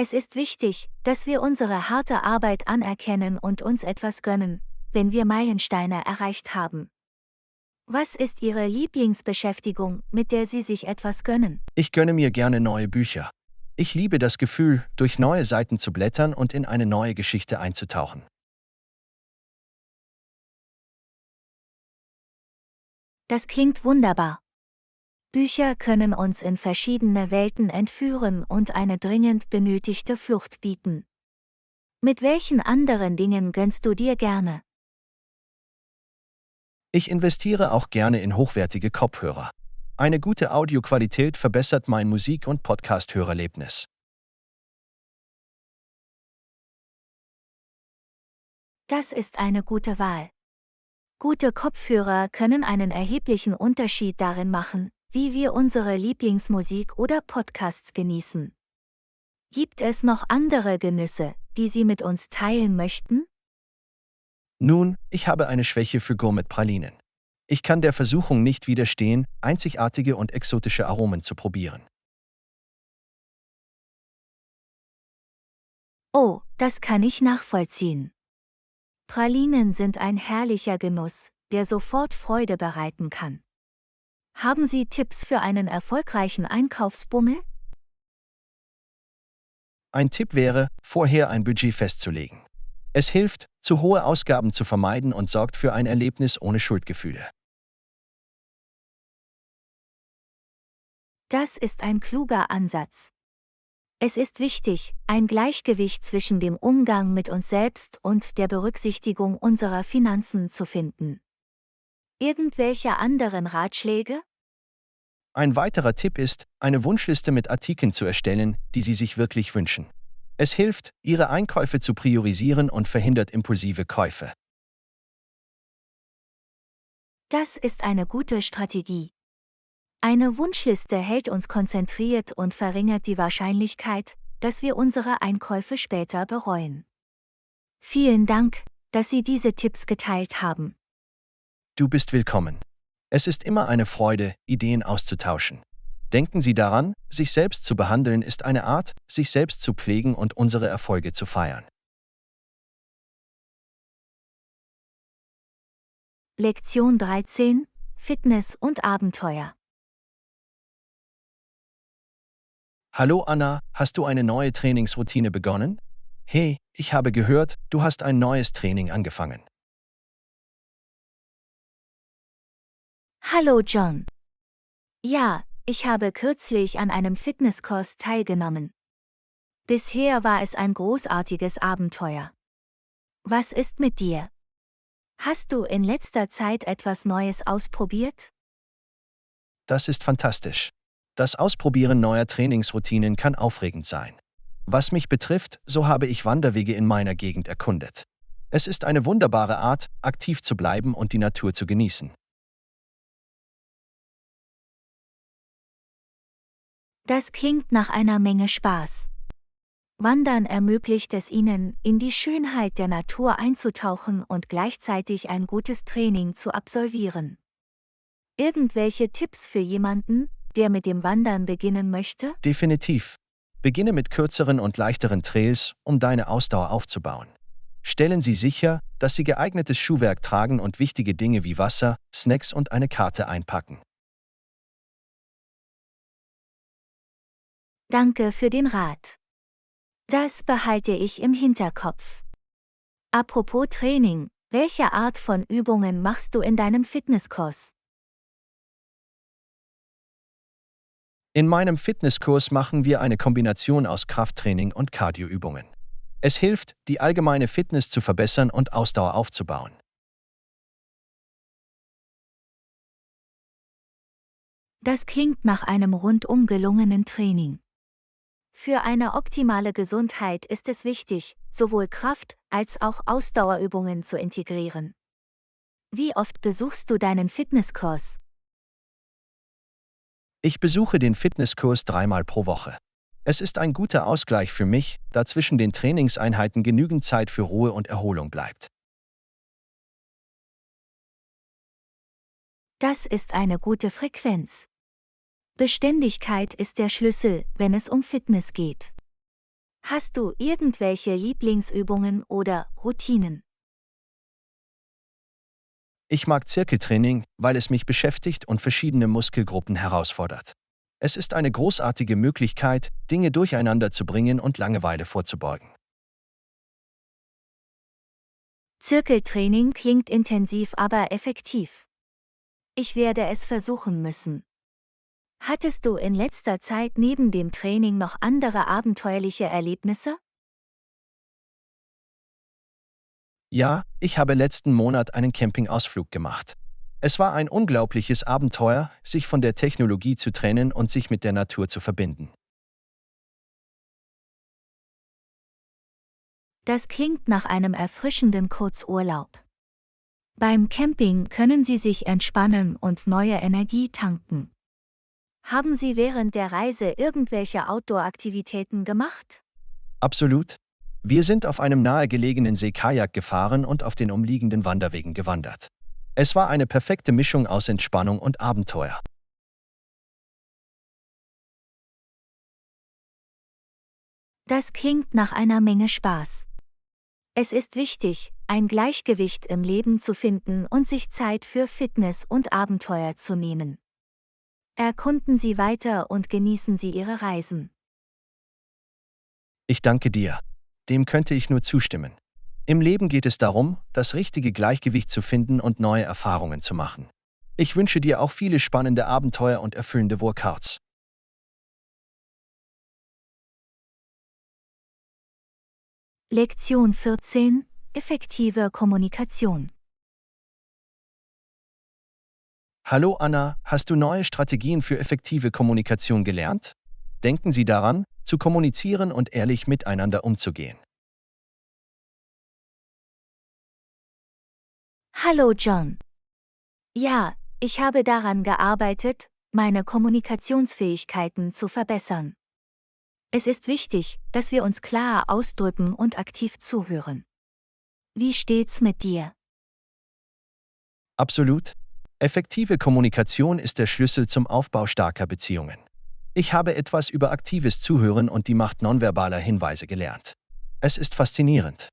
Es ist wichtig, dass wir unsere harte Arbeit anerkennen und uns etwas gönnen, wenn wir Meilensteine erreicht haben. Was ist Ihre Lieblingsbeschäftigung, mit der Sie sich etwas gönnen? Ich gönne mir gerne neue Bücher. Ich liebe das Gefühl, durch neue Seiten zu blättern und in eine neue Geschichte einzutauchen. Das klingt wunderbar. Bücher können uns in verschiedene Welten entführen und eine dringend benötigte Flucht bieten. Mit welchen anderen Dingen gönnst du dir gerne? Ich investiere auch gerne in hochwertige Kopfhörer. Eine gute Audioqualität verbessert mein Musik- und Podcast-Hörerlebnis. Das ist eine gute Wahl. Gute Kopfhörer können einen erheblichen Unterschied darin machen, wie wir unsere Lieblingsmusik oder Podcasts genießen. Gibt es noch andere Genüsse, die Sie mit uns teilen möchten? Nun, ich habe eine Schwäche für Gourmet-Pralinen. Ich kann der Versuchung nicht widerstehen, einzigartige und exotische Aromen zu probieren. Oh, das kann ich nachvollziehen. Pralinen sind ein herrlicher Genuss, der sofort Freude bereiten kann. Haben Sie Tipps für einen erfolgreichen Einkaufsbummel? Ein Tipp wäre, vorher ein Budget festzulegen. Es hilft, zu hohe Ausgaben zu vermeiden und sorgt für ein Erlebnis ohne Schuldgefühle. Das ist ein kluger Ansatz. Es ist wichtig, ein Gleichgewicht zwischen dem Umgang mit uns selbst und der Berücksichtigung unserer Finanzen zu finden. Irgendwelche anderen Ratschläge? Ein weiterer Tipp ist, eine Wunschliste mit Artikeln zu erstellen, die Sie sich wirklich wünschen. Es hilft, Ihre Einkäufe zu priorisieren und verhindert impulsive Käufe. Das ist eine gute Strategie. Eine Wunschliste hält uns konzentriert und verringert die Wahrscheinlichkeit, dass wir unsere Einkäufe später bereuen. Vielen Dank, dass Sie diese Tipps geteilt haben. Du bist willkommen. Es ist immer eine Freude, Ideen auszutauschen. Denken Sie daran, sich selbst zu behandeln ist eine Art, sich selbst zu pflegen und unsere Erfolge zu feiern. Lektion 13: Fitness und Abenteuer. Hallo Anna, hast du eine neue Trainingsroutine begonnen? Hey, ich habe gehört, du hast ein neues Training angefangen. Hallo John. Ja, ich habe kürzlich an einem Fitnesskurs teilgenommen. Bisher war es ein großartiges Abenteuer. Was ist mit dir? Hast du in letzter Zeit etwas Neues ausprobiert? Das ist fantastisch. Das Ausprobieren neuer Trainingsroutinen kann aufregend sein. Was mich betrifft, so habe ich Wanderwege in meiner Gegend erkundet. Es ist eine wunderbare Art, aktiv zu bleiben und die Natur zu genießen. Das klingt nach einer Menge Spaß. Wandern ermöglicht es Ihnen, in die Schönheit der Natur einzutauchen und gleichzeitig ein gutes Training zu absolvieren. Irgendwelche Tipps für jemanden, der mit dem Wandern beginnen möchte? Definitiv. Beginne mit kürzeren und leichteren Trails, um deine Ausdauer aufzubauen. Stellen Sie sicher, dass Sie geeignetes Schuhwerk tragen und wichtige Dinge wie Wasser, Snacks und eine Karte einpacken. Danke für den Rat. Das behalte ich im Hinterkopf. Apropos Training, welche Art von Übungen machst du in deinem Fitnesskurs? In meinem Fitnesskurs machen wir eine Kombination aus Krafttraining und Cardioübungen. Es hilft, die allgemeine Fitness zu verbessern und Ausdauer aufzubauen. Das klingt nach einem rundum gelungenen Training. Für eine optimale Gesundheit ist es wichtig, sowohl Kraft- als auch Ausdauerübungen zu integrieren. Wie oft besuchst du deinen Fitnesskurs? Ich besuche den Fitnesskurs 3-mal pro Woche. Es ist ein guter Ausgleich für mich, da zwischen den Trainingseinheiten genügend Zeit für Ruhe und Erholung bleibt. Das ist eine gute Frequenz. Beständigkeit ist der Schlüssel, wenn es um Fitness geht. Hast du irgendwelche Lieblingsübungen oder Routinen? Ich mag Zirkeltraining, weil es mich beschäftigt und verschiedene Muskelgruppen herausfordert. Es ist eine großartige Möglichkeit, Dinge durcheinander zu bringen und Langeweile vorzubeugen. Zirkeltraining klingt intensiv, aber effektiv. Ich werde es versuchen müssen. Hattest du in letzter Zeit neben dem Training noch andere abenteuerliche Erlebnisse? Ja, ich habe letzten Monat einen Campingausflug gemacht. Es war ein unglaubliches Abenteuer, sich von der Technologie zu trennen und sich mit der Natur zu verbinden. Das klingt nach einem erfrischenden Kurzurlaub. Beim Camping können Sie sich entspannen und neue Energie tanken. Haben Sie während der Reise irgendwelche Outdoor-Aktivitäten gemacht? Absolut. Wir sind auf einem nahegelegenen See Kajak gefahren und auf den umliegenden Wanderwegen gewandert. Es war eine perfekte Mischung aus Entspannung und Abenteuer. Das klingt nach einer Menge Spaß. Es ist wichtig, ein Gleichgewicht im Leben zu finden und sich Zeit für Fitness und Abenteuer zu nehmen. Erkunden Sie weiter und genießen Sie Ihre Reisen. Ich danke dir. Dem könnte ich nur zustimmen. Im Leben geht es darum, das richtige Gleichgewicht zu finden und neue Erfahrungen zu machen. Ich wünsche dir auch viele spannende Abenteuer und erfüllende Workouts. Lektion 14: Effektive Kommunikation. Hallo Anna, hast du neue Strategien für effektive Kommunikation gelernt? Denken Sie daran, zu kommunizieren und ehrlich miteinander umzugehen. Hallo John. Ja, ich habe daran gearbeitet, meine Kommunikationsfähigkeiten zu verbessern. Es ist wichtig, dass wir uns klar ausdrücken und aktiv zuhören. Wie steht's mit dir? Absolut. Effektive Kommunikation ist der Schlüssel zum Aufbau starker Beziehungen. Ich habe etwas über aktives Zuhören und die Macht nonverbaler Hinweise gelernt. Es ist faszinierend.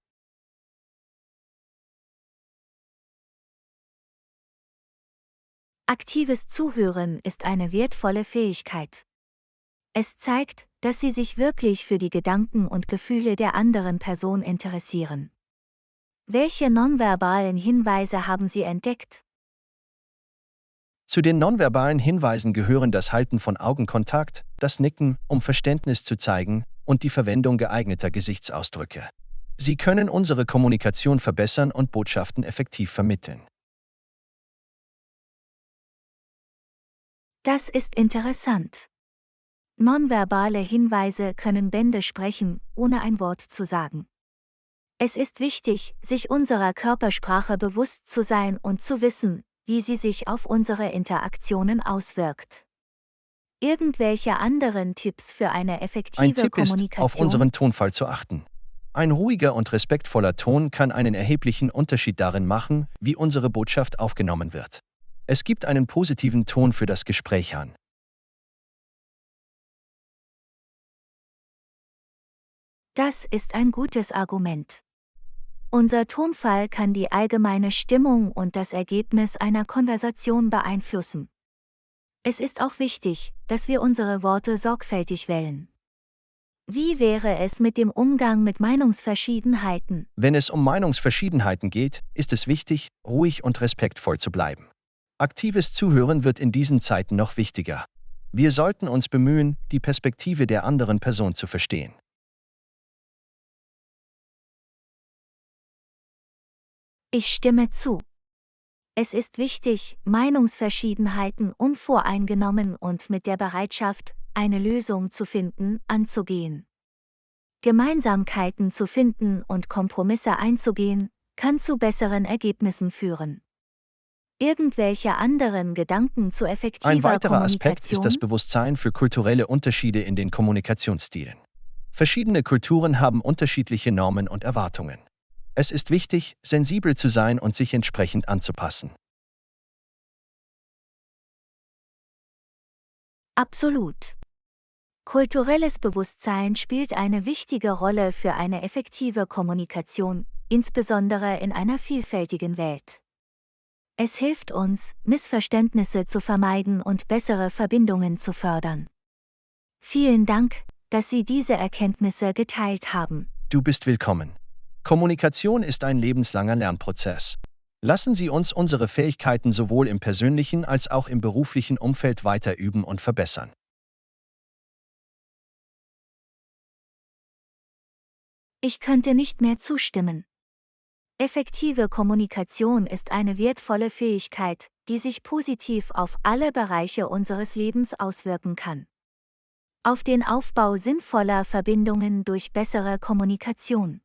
Aktives Zuhören ist eine wertvolle Fähigkeit. Es zeigt, dass Sie sich wirklich für die Gedanken und Gefühle der anderen Person interessieren. Welche nonverbalen Hinweise haben Sie entdeckt? Zu den nonverbalen Hinweisen gehören das Halten von Augenkontakt, das Nicken, um Verständnis zu zeigen, und die Verwendung geeigneter Gesichtsausdrücke. Sie können unsere Kommunikation verbessern und Botschaften effektiv vermitteln. Das ist interessant. Nonverbale Hinweise können Bände sprechen, ohne ein Wort zu sagen. Es ist wichtig, sich unserer Körpersprache bewusst zu sein und zu wissen, wie sie sich auf unsere Interaktionen auswirkt. Irgendwelche anderen Tipps für eine Ein effektive Tipp ist, auf Kommunikation? unseren Tonfall zu achten. Ein ruhiger und respektvoller Ton kann einen erheblichen Unterschied darin machen, wie unsere Botschaft aufgenommen wird. Es gibt einen positiven Ton für das Gespräch an. Das ist ein gutes Argument. Unser Tonfall kann die allgemeine Stimmung und das Ergebnis einer Konversation beeinflussen. Es ist auch wichtig, dass wir unsere Worte sorgfältig wählen. Wie wäre es mit dem Umgang mit Meinungsverschiedenheiten? Wenn es um Meinungsverschiedenheiten geht, ist es wichtig, ruhig und respektvoll zu bleiben. Aktives Zuhören wird in diesen Zeiten noch wichtiger. Wir sollten uns bemühen, die Perspektive der anderen Person zu verstehen. Ich stimme zu. Es ist wichtig, Meinungsverschiedenheiten unvoreingenommen und mit der Bereitschaft, eine Lösung zu finden, anzugehen. Gemeinsamkeiten zu finden und Kompromisse einzugehen, kann zu besseren Ergebnissen führen. Irgendwelche anderen Gedanken zu Ein effektiver weiterer Aspekt ist das Kommunikation? Bewusstsein für kulturelle Unterschiede in den Kommunikationsstilen. Verschiedene Kulturen haben unterschiedliche Normen und Erwartungen. Es ist wichtig, sensibel zu sein und sich entsprechend anzupassen. Absolut. Kulturelles Bewusstsein spielt eine wichtige Rolle für eine effektive Kommunikation, insbesondere in einer vielfältigen Welt. Es hilft uns, Missverständnisse zu vermeiden und bessere Verbindungen zu fördern. Vielen Dank, dass Sie diese Erkenntnisse geteilt haben. Du bist willkommen. Kommunikation ist ein lebenslanger Lernprozess. Lassen Sie uns unsere Fähigkeiten sowohl im persönlichen als auch im beruflichen Umfeld weiter üben und verbessern. Ich könnte nicht mehr zustimmen. Effektive Kommunikation ist eine wertvolle Fähigkeit, die sich positiv auf alle Bereiche unseres Lebens auswirken kann. Auf den Aufbau sinnvoller Verbindungen durch bessere Kommunikation.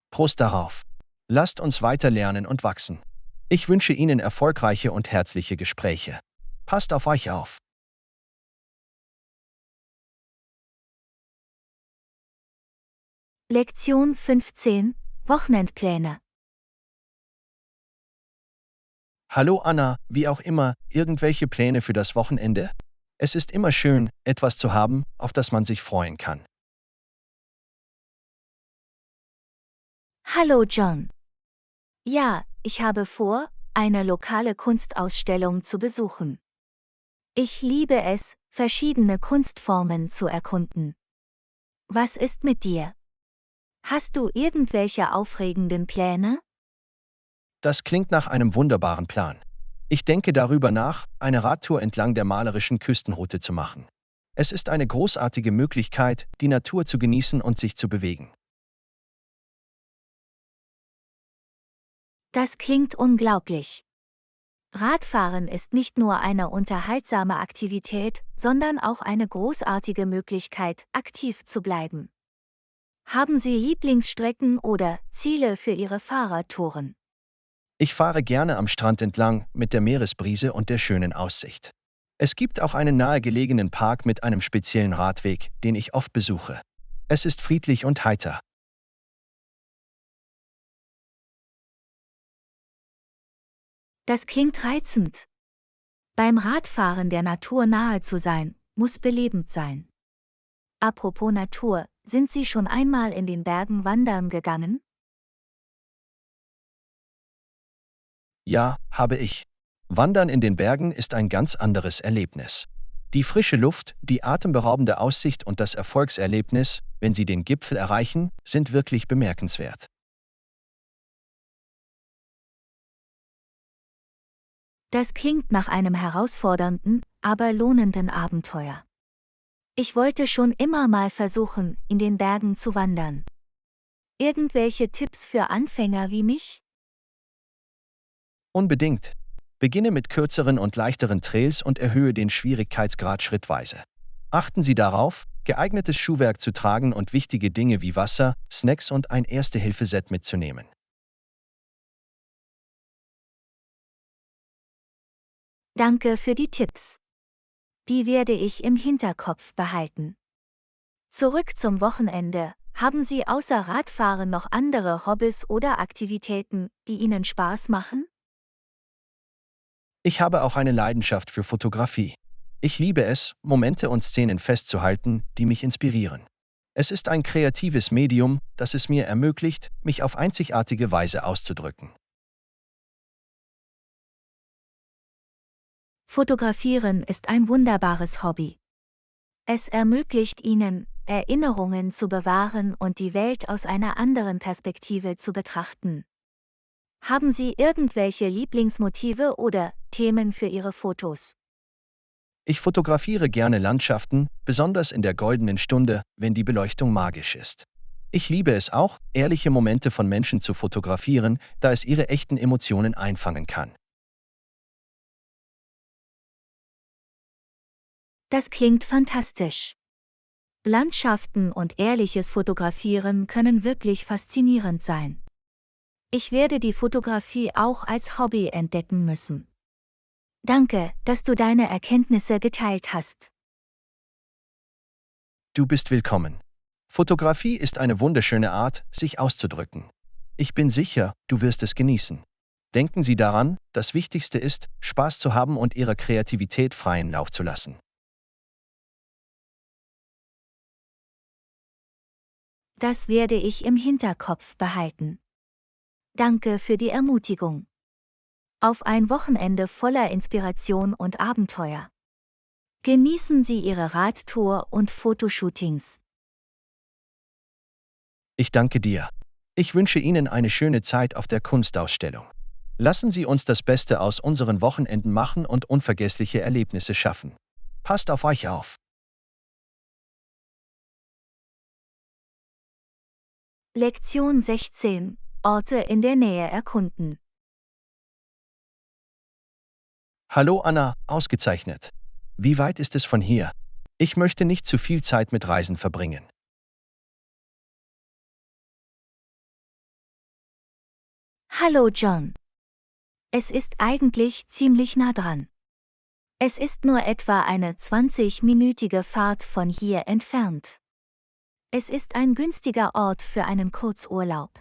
Prost darauf. Lasst uns weiter lernen und wachsen. Ich wünsche Ihnen erfolgreiche und herzliche Gespräche. Passt auf euch auf. Lektion 15: Wochenendpläne. Hallo Anna, wie auch immer, irgendwelche Pläne für das Wochenende? Es ist immer schön, etwas zu haben, auf das man sich freuen kann. Hallo John. Ja, ich habe vor, eine lokale Kunstausstellung zu besuchen. Ich liebe es, verschiedene Kunstformen zu erkunden. Was ist mit dir? Hast du irgendwelche aufregenden Pläne? Das klingt nach einem wunderbaren Plan. Ich denke darüber nach, eine Radtour entlang der malerischen Küstenroute zu machen. Es ist eine großartige Möglichkeit, die Natur zu genießen und sich zu bewegen. Das klingt unglaublich. Radfahren ist nicht nur eine unterhaltsame Aktivität, sondern auch eine großartige Möglichkeit, aktiv zu bleiben. Haben Sie Lieblingsstrecken oder Ziele für Ihre Fahrradtouren? Ich fahre gerne am Strand entlang, mit der Meeresbrise und der schönen Aussicht. Es gibt auch einen nahegelegenen Park mit einem speziellen Radweg, den ich oft besuche. Es ist friedlich und heiter. Das klingt reizend. Beim Radfahren der Natur nahe zu sein, muss belebend sein. Apropos Natur, sind Sie schon einmal in den Bergen wandern gegangen? Ja, habe ich. Wandern in den Bergen ist ein ganz anderes Erlebnis. Die frische Luft, die atemberaubende Aussicht und das Erfolgserlebnis, wenn Sie den Gipfel erreichen, sind wirklich bemerkenswert. Das klingt nach einem herausfordernden, aber lohnenden Abenteuer. Ich wollte schon immer mal versuchen, in den Bergen zu wandern. Irgendwelche Tipps für Anfänger wie mich? Unbedingt. Beginne mit kürzeren und leichteren Trails und erhöhe den Schwierigkeitsgrad schrittweise. Achten Sie darauf, geeignetes Schuhwerk zu tragen und wichtige Dinge wie Wasser, Snacks und ein Erste-Hilfe-Set mitzunehmen. Danke für die Tipps. Die werde ich im Hinterkopf behalten. Zurück zum Wochenende. Haben Sie außer Radfahren noch andere Hobbys oder Aktivitäten, die Ihnen Spaß machen? Ich habe auch eine Leidenschaft für Fotografie. Ich liebe es, Momente und Szenen festzuhalten, die mich inspirieren. Es ist ein kreatives Medium, das es mir ermöglicht, mich auf einzigartige Weise auszudrücken. Fotografieren ist ein wunderbares Hobby. Es ermöglicht Ihnen, Erinnerungen zu bewahren und die Welt aus einer anderen Perspektive zu betrachten. Haben Sie irgendwelche Lieblingsmotive oder Themen für Ihre Fotos? Ich fotografiere gerne Landschaften, besonders in der goldenen Stunde, wenn die Beleuchtung magisch ist. Ich liebe es auch, ehrliche Momente von Menschen zu fotografieren, da es ihre echten Emotionen einfangen kann. Das klingt fantastisch. Landschaften und ehrliches Fotografieren können wirklich faszinierend sein. Ich werde die Fotografie auch als Hobby entdecken müssen. Danke, dass du deine Erkenntnisse geteilt hast. Du bist willkommen. Fotografie ist eine wunderschöne Art, sich auszudrücken. Ich bin sicher, du wirst es genießen. Denken Sie daran, das Wichtigste ist, Spaß zu haben und Ihrer Kreativität freien Lauf zu lassen. Das werde ich im Hinterkopf behalten. Danke für die Ermutigung. Auf ein Wochenende voller Inspiration und Abenteuer. Genießen Sie Ihre Radtour und Fotoshootings. Ich danke dir. Ich wünsche Ihnen eine schöne Zeit auf der Kunstausstellung. Lassen Sie uns das Beste aus unseren Wochenenden machen und unvergessliche Erlebnisse schaffen. Passt auf euch auf. Lektion 16. Orte in der Nähe erkunden. Hallo Anna, ausgezeichnet. Wie weit ist es von hier? Ich möchte nicht zu viel Zeit mit Reisen verbringen. Hallo John. Es ist eigentlich ziemlich nah dran. Es ist nur etwa eine 20-minütige Fahrt von hier entfernt. Es ist ein günstiger Ort für einen Kurzurlaub.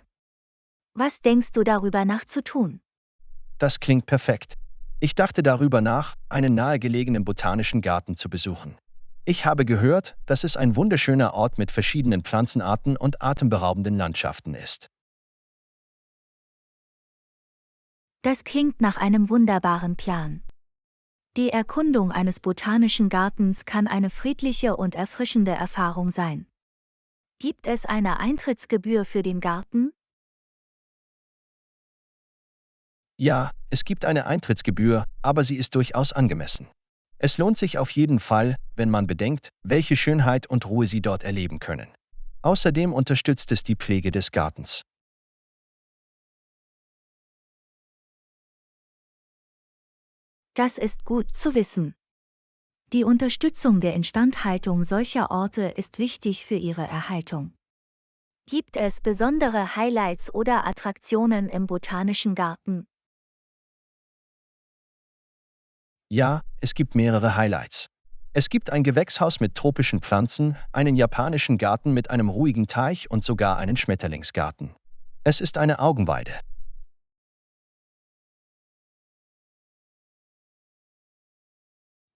Was denkst du darüber nach zu tun? Das klingt perfekt. Ich dachte darüber nach, einen nahegelegenen botanischen Garten zu besuchen. Ich habe gehört, dass es ein wunderschöner Ort mit verschiedenen Pflanzenarten und atemberaubenden Landschaften ist. Das klingt nach einem wunderbaren Plan. Die Erkundung eines botanischen Gartens kann eine friedliche und erfrischende Erfahrung sein. Gibt es eine Eintrittsgebühr für den Garten? Ja, es gibt eine Eintrittsgebühr, aber sie ist durchaus angemessen. Es lohnt sich auf jeden Fall, wenn man bedenkt, welche Schönheit und Ruhe Sie dort erleben können. Außerdem unterstützt es die Pflege des Gartens. Das ist gut zu wissen. Die Unterstützung der Instandhaltung solcher Orte ist wichtig für ihre Erhaltung. Gibt es besondere Highlights oder Attraktionen im Botanischen Garten? Ja, es gibt mehrere Highlights. Es gibt ein Gewächshaus mit tropischen Pflanzen, einen japanischen Garten mit einem ruhigen Teich und sogar einen Schmetterlingsgarten. Es ist eine Augenweide.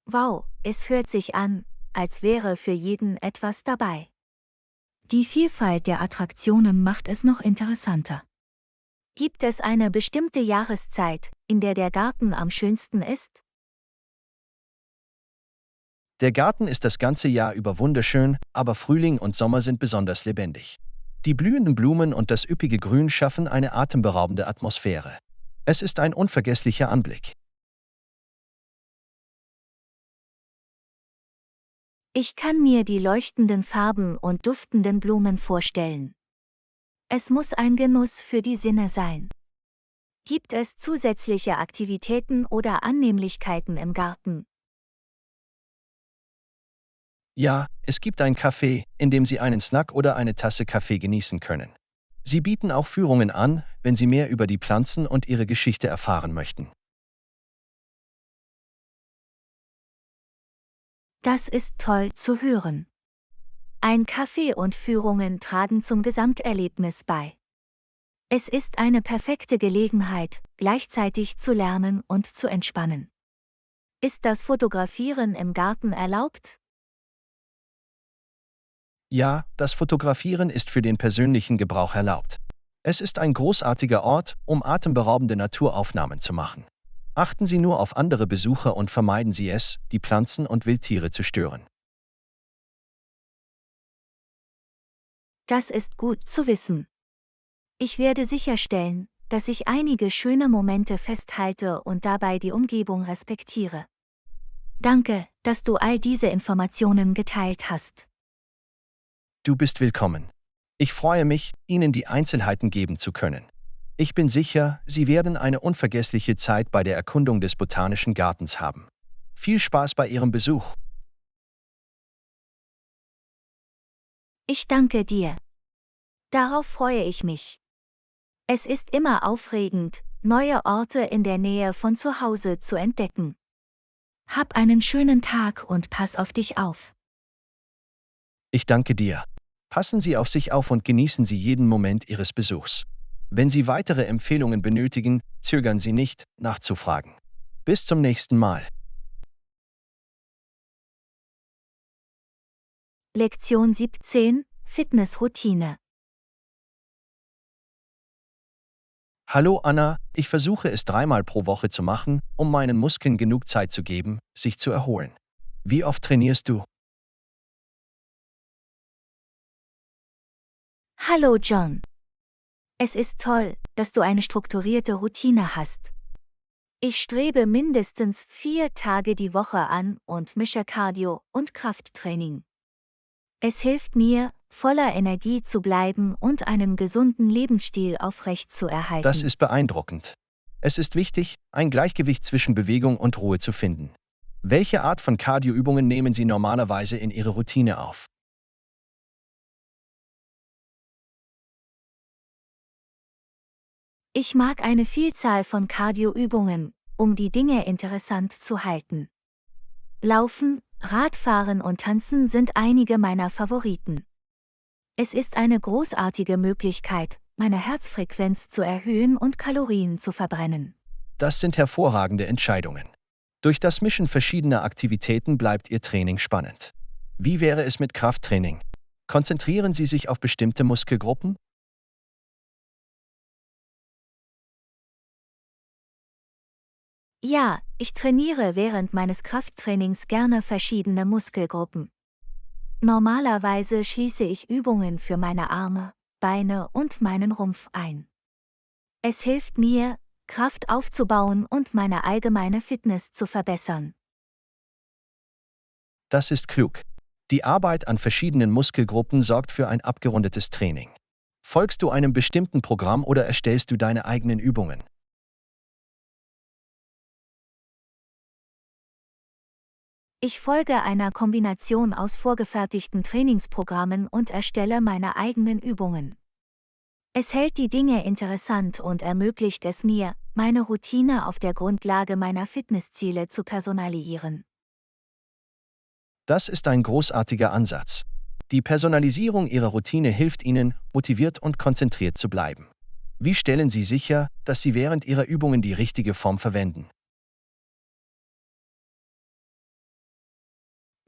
Wow, es hört sich an, als wäre für jeden etwas dabei. Die Vielfalt der Attraktionen macht es noch interessanter. Gibt es eine bestimmte Jahreszeit, in der der Garten am schönsten ist? Der Garten ist das ganze Jahr über wunderschön, aber Frühling und Sommer sind besonders lebendig. Die blühenden Blumen und das üppige Grün schaffen eine atemberaubende Atmosphäre. Es ist ein unvergesslicher Anblick. Ich kann mir die leuchtenden Farben und duftenden Blumen vorstellen. Es muss ein Genuss für die Sinne sein. Gibt es zusätzliche Aktivitäten oder Annehmlichkeiten im Garten? Ja, es gibt ein Café, in dem Sie einen Snack oder eine Tasse Kaffee genießen können. Sie bieten auch Führungen an, wenn Sie mehr über die Pflanzen und ihre Geschichte erfahren möchten. Das ist toll zu hören. Ein Kaffee und Führungen tragen zum Gesamterlebnis bei. Es ist eine perfekte Gelegenheit, gleichzeitig zu lernen und zu entspannen. Ist das Fotografieren im Garten erlaubt? Ja, das Fotografieren ist für den persönlichen Gebrauch erlaubt. Es ist ein großartiger Ort, um atemberaubende Naturaufnahmen zu machen. Achten Sie nur auf andere Besucher und vermeiden Sie es, die Pflanzen und Wildtiere zu stören. Das ist gut zu wissen. Ich werde sicherstellen, dass ich einige schöne Momente festhalte und dabei die Umgebung respektiere. Danke, dass du all diese Informationen geteilt hast. Du bist willkommen. Ich freue mich, Ihnen die Einzelheiten geben zu können. Ich bin sicher, Sie werden eine unvergessliche Zeit bei der Erkundung des Botanischen Gartens haben. Viel Spaß bei Ihrem Besuch. Ich danke dir. Darauf freue ich mich. Es ist immer aufregend, neue Orte in der Nähe von zu Hause zu entdecken. Hab einen schönen Tag und pass auf dich auf. Ich danke dir. Passen Sie auf sich auf und genießen Sie jeden Moment Ihres Besuchs. Wenn Sie weitere Empfehlungen benötigen, zögern Sie nicht, nachzufragen. Bis zum nächsten Mal. Lektion 17: Fitnessroutine. Hallo Anna, ich versuche es 3-mal pro Woche zu machen, um meinen Muskeln genug Zeit zu geben, sich zu erholen. Wie oft trainierst du? Hallo John. Es ist toll, dass du eine strukturierte Routine hast. Ich strebe mindestens 4 Tage die Woche an und mische Cardio und Krafttraining. Es hilft mir, voller Energie zu bleiben und einen gesunden Lebensstil aufrechtzuerhalten. Das ist beeindruckend. Es ist wichtig, ein Gleichgewicht zwischen Bewegung und Ruhe zu finden. Welche Art von Cardioübungen nehmen Sie normalerweise in Ihre Routine auf? Ich mag eine Vielzahl von Cardioübungen, um die Dinge interessant zu halten. Laufen, Radfahren und Tanzen sind einige meiner Favoriten. Es ist eine großartige Möglichkeit, meine Herzfrequenz zu erhöhen und Kalorien zu verbrennen. Das sind hervorragende Entscheidungen. Durch das Mischen verschiedener Aktivitäten bleibt Ihr Training spannend. Wie wäre es mit Krafttraining? Konzentrieren Sie sich auf bestimmte Muskelgruppen? Ja, ich trainiere während meines Krafttrainings gerne verschiedene Muskelgruppen. Normalerweise schließe ich Übungen für meine Arme, Beine und meinen Rumpf ein. Es hilft mir, Kraft aufzubauen und meine allgemeine Fitness zu verbessern. Das ist klug. Die Arbeit an verschiedenen Muskelgruppen sorgt für ein abgerundetes Training. Folgst du einem bestimmten Programm oder erstellst du deine eigenen Übungen? Ich folge einer Kombination aus vorgefertigten Trainingsprogrammen und erstelle meine eigenen Übungen. Es hält die Dinge interessant und ermöglicht es mir, meine Routine auf der Grundlage meiner Fitnessziele zu personalisieren. Das ist ein großartiger Ansatz. Die Personalisierung Ihrer Routine hilft Ihnen, motiviert und konzentriert zu bleiben. Wie stellen Sie sicher, dass Sie während Ihrer Übungen die richtige Form verwenden?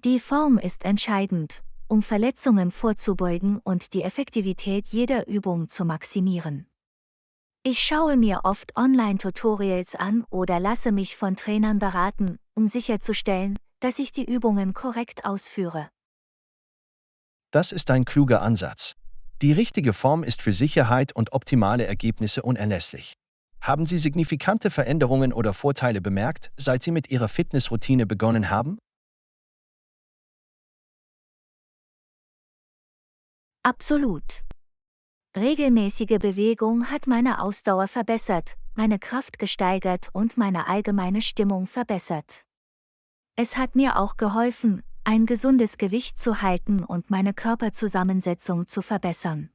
Die Form ist entscheidend, um Verletzungen vorzubeugen und die Effektivität jeder Übung zu maximieren. Ich schaue mir oft Online-Tutorials an oder lasse mich von Trainern beraten, um sicherzustellen, dass ich die Übungen korrekt ausführe. Das ist ein kluger Ansatz. Die richtige Form ist für Sicherheit und optimale Ergebnisse unerlässlich. Haben Sie signifikante Veränderungen oder Vorteile bemerkt, seit Sie mit Ihrer Fitnessroutine begonnen haben? Absolut. Regelmäßige Bewegung hat meine Ausdauer verbessert, meine Kraft gesteigert und meine allgemeine Stimmung verbessert. Es hat mir auch geholfen, ein gesundes Gewicht zu halten und meine Körperzusammensetzung zu verbessern.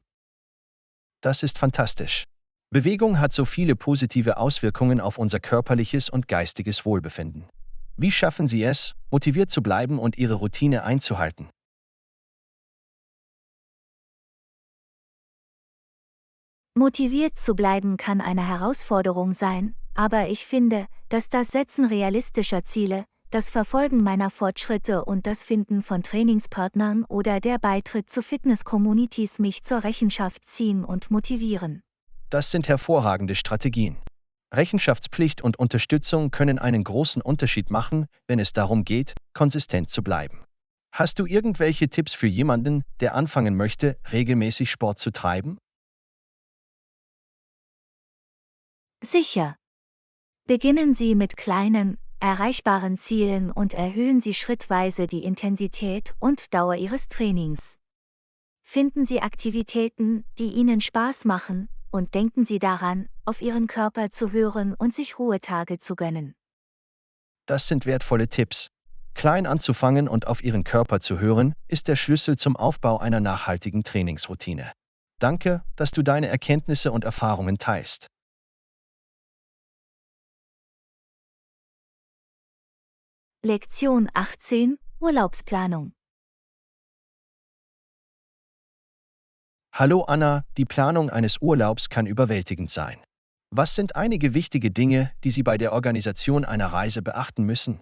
Das ist fantastisch. Bewegung hat so viele positive Auswirkungen auf unser körperliches und geistiges Wohlbefinden. Wie schaffen Sie es, motiviert zu bleiben und Ihre Routine einzuhalten? Motiviert zu bleiben kann eine Herausforderung sein, aber ich finde, dass das Setzen realistischer Ziele, das Verfolgen meiner Fortschritte und das Finden von Trainingspartnern oder der Beitritt zu Fitness-Communities mich zur Rechenschaft ziehen und motivieren. Das sind hervorragende Strategien. Rechenschaftspflicht und Unterstützung können einen großen Unterschied machen, wenn es darum geht, konsistent zu bleiben. Hast du irgendwelche Tipps für jemanden, der anfangen möchte, regelmäßig Sport zu treiben? Sicher. Beginnen Sie mit kleinen, erreichbaren Zielen und erhöhen Sie schrittweise die Intensität und Dauer Ihres Trainings. Finden Sie Aktivitäten, die Ihnen Spaß machen, und denken Sie daran, auf Ihren Körper zu hören und sich Ruhetage zu gönnen. Das sind wertvolle Tipps. Klein anzufangen und auf Ihren Körper zu hören, ist der Schlüssel zum Aufbau einer nachhaltigen Trainingsroutine. Danke, dass du deine Erkenntnisse und Erfahrungen teilst. Lektion 18 Urlaubsplanung. Hallo Anna, die Planung eines Urlaubs kann überwältigend sein. Was sind einige wichtige Dinge, die Sie bei der Organisation einer Reise beachten müssen?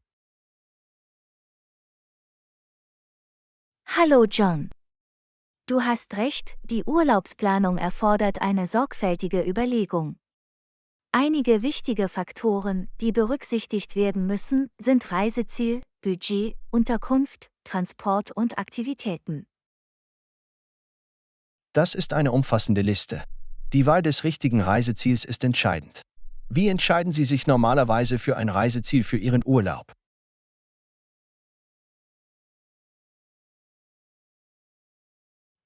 Hallo John. Du hast recht, die Urlaubsplanung erfordert eine sorgfältige Überlegung. Einige wichtige Faktoren, die berücksichtigt werden müssen, sind Reiseziel, Budget, Unterkunft, Transport und Aktivitäten. Das ist eine umfassende Liste. Die Wahl des richtigen Reiseziels ist entscheidend. Wie entscheiden Sie sich normalerweise für ein Reiseziel für Ihren Urlaub?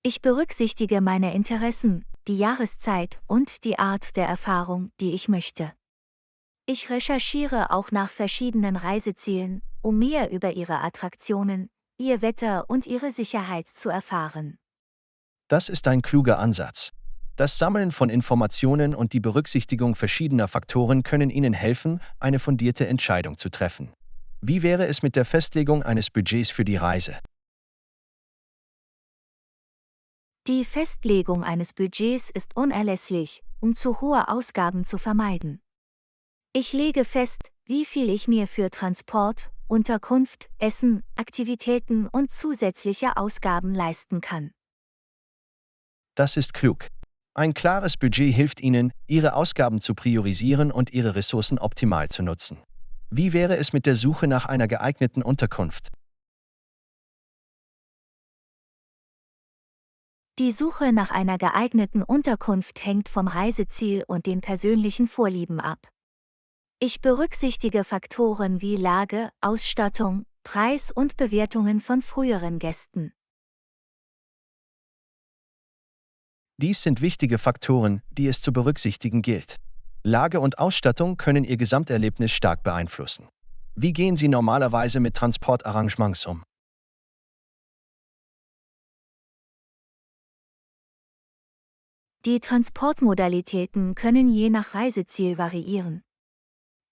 Ich berücksichtige meine Interessen, die Jahreszeit und die Art der Erfahrung, die ich möchte. Ich recherchiere auch nach verschiedenen Reisezielen, um mehr über ihre Attraktionen, ihr Wetter und ihre Sicherheit zu erfahren. Das ist ein kluger Ansatz. Das Sammeln von Informationen und die Berücksichtigung verschiedener Faktoren können Ihnen helfen, eine fundierte Entscheidung zu treffen. Wie wäre es mit der Festlegung eines Budgets für die Reise? Die Festlegung eines Budgets ist unerlässlich, um zu hohe Ausgaben zu vermeiden. Ich lege fest, wie viel ich mir für Transport, Unterkunft, Essen, Aktivitäten und zusätzliche Ausgaben leisten kann. Das ist klug. Ein klares Budget hilft Ihnen, Ihre Ausgaben zu priorisieren und Ihre Ressourcen optimal zu nutzen. Wie wäre es mit der Suche nach einer geeigneten Unterkunft? Die Suche nach einer geeigneten Unterkunft hängt vom Reiseziel und den persönlichen Vorlieben ab. Ich berücksichtige Faktoren wie Lage, Ausstattung, Preis und Bewertungen von früheren Gästen. Dies sind wichtige Faktoren, die es zu berücksichtigen gilt. Lage und Ausstattung können Ihr Gesamterlebnis stark beeinflussen. Wie gehen Sie normalerweise mit Transportarrangements um? Die Transportmodalitäten können je nach Reiseziel variieren.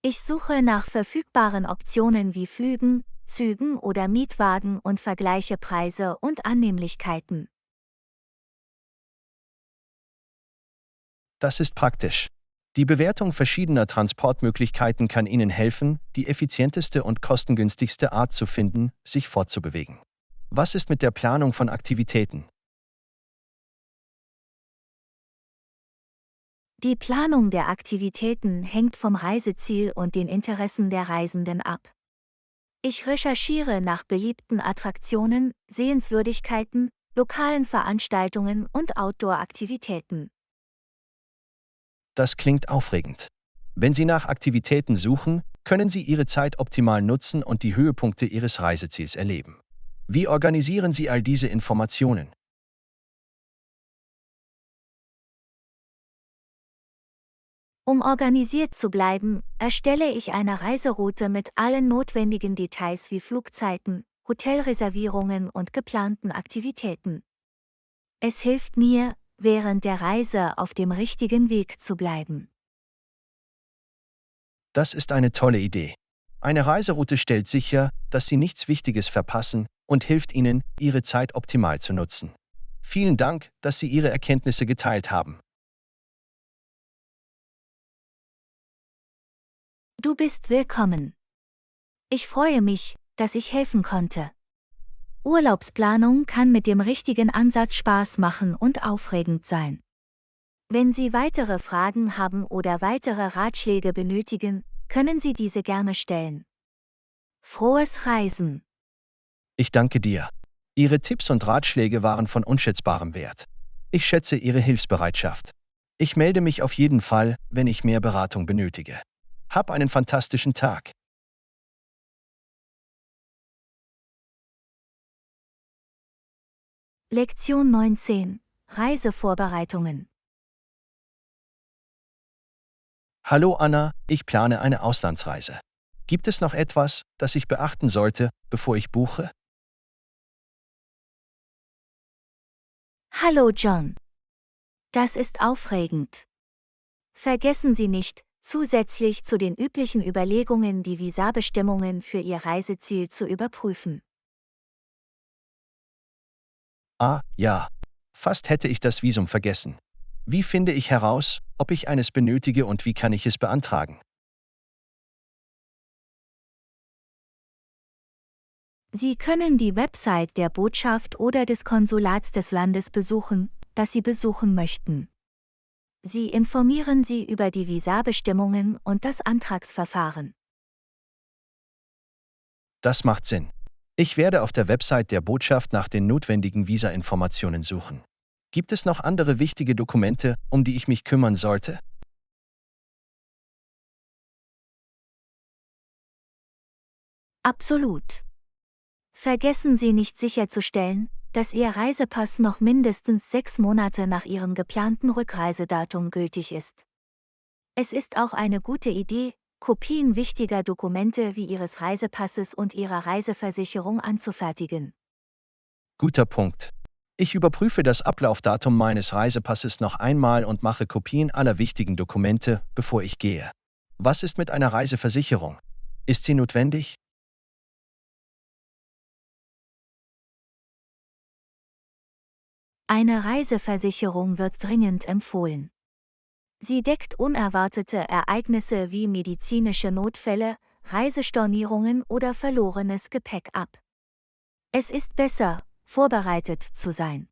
Ich suche nach verfügbaren Optionen wie Flügen, Zügen oder Mietwagen und vergleiche Preise und Annehmlichkeiten. Das ist praktisch. Die Bewertung verschiedener Transportmöglichkeiten kann Ihnen helfen, die effizienteste und kostengünstigste Art zu finden, sich fortzubewegen. Was ist mit der Planung von Aktivitäten? Die Planung der Aktivitäten hängt vom Reiseziel und den Interessen der Reisenden ab. Ich recherchiere nach beliebten Attraktionen, Sehenswürdigkeiten, lokalen Veranstaltungen und Outdoor-Aktivitäten. Das klingt aufregend. Wenn Sie nach Aktivitäten suchen, können Sie Ihre Zeit optimal nutzen und die Höhepunkte Ihres Reiseziels erleben. Wie organisieren Sie all diese Informationen? Um organisiert zu bleiben, erstelle ich eine Reiseroute mit allen notwendigen Details wie Flugzeiten, Hotelreservierungen und geplanten Aktivitäten. Es hilft mir, während der Reise auf dem richtigen Weg zu bleiben. Das ist eine tolle Idee. Eine Reiseroute stellt sicher, dass Sie nichts Wichtiges verpassen und hilft Ihnen, Ihre Zeit optimal zu nutzen. Vielen Dank, dass Sie Ihre Erkenntnisse geteilt haben. Du bist willkommen. Ich freue mich, dass ich helfen konnte. Urlaubsplanung kann mit dem richtigen Ansatz Spaß machen und aufregend sein. Wenn Sie weitere Fragen haben oder weitere Ratschläge benötigen, können Sie diese gerne stellen. Frohes Reisen! Ich danke dir. Ihre Tipps und Ratschläge waren von unschätzbarem Wert. Ich schätze Ihre Hilfsbereitschaft. Ich melde mich auf jeden Fall, wenn ich mehr Beratung benötige. Hab einen fantastischen Tag. Lektion 19 Reisevorbereitungen. Hallo Anna, ich plane eine Auslandsreise. Gibt es noch etwas, das ich beachten sollte, bevor ich buche? Hallo John. Das ist aufregend. Vergessen Sie nicht, zusätzlich zu den üblichen Überlegungen die Visabestimmungen für Ihr Reiseziel zu überprüfen. Ah, ja. Fast hätte ich das Visum vergessen. Wie finde ich heraus, ob ich eines benötige und wie kann ich es beantragen? Sie können die Website der Botschaft oder des Konsulats des Landes besuchen, das Sie besuchen möchten. Sie informieren Sie über die Visabestimmungen und das Antragsverfahren. Das macht Sinn. Ich werde auf der Website der Botschaft nach den notwendigen Visa-Informationen suchen. Gibt es noch andere wichtige Dokumente, um die ich mich kümmern sollte? Absolut. Vergessen Sie nicht sicherzustellen, dass Ihr Reisepass noch mindestens 6 Monate nach Ihrem geplanten Rückreisedatum gültig ist. Es ist auch eine gute Idee, Kopien wichtiger Dokumente wie Ihres Reisepasses und Ihrer Reiseversicherung anzufertigen. Guter Punkt. Ich überprüfe das Ablaufdatum meines Reisepasses noch einmal und mache Kopien aller wichtigen Dokumente, bevor ich gehe. Was ist mit einer Reiseversicherung? Ist sie notwendig? Eine Reiseversicherung wird dringend empfohlen. Sie deckt unerwartete Ereignisse wie medizinische Notfälle, Reisestornierungen oder verlorenes Gepäck ab. Es ist besser, vorbereitet zu sein.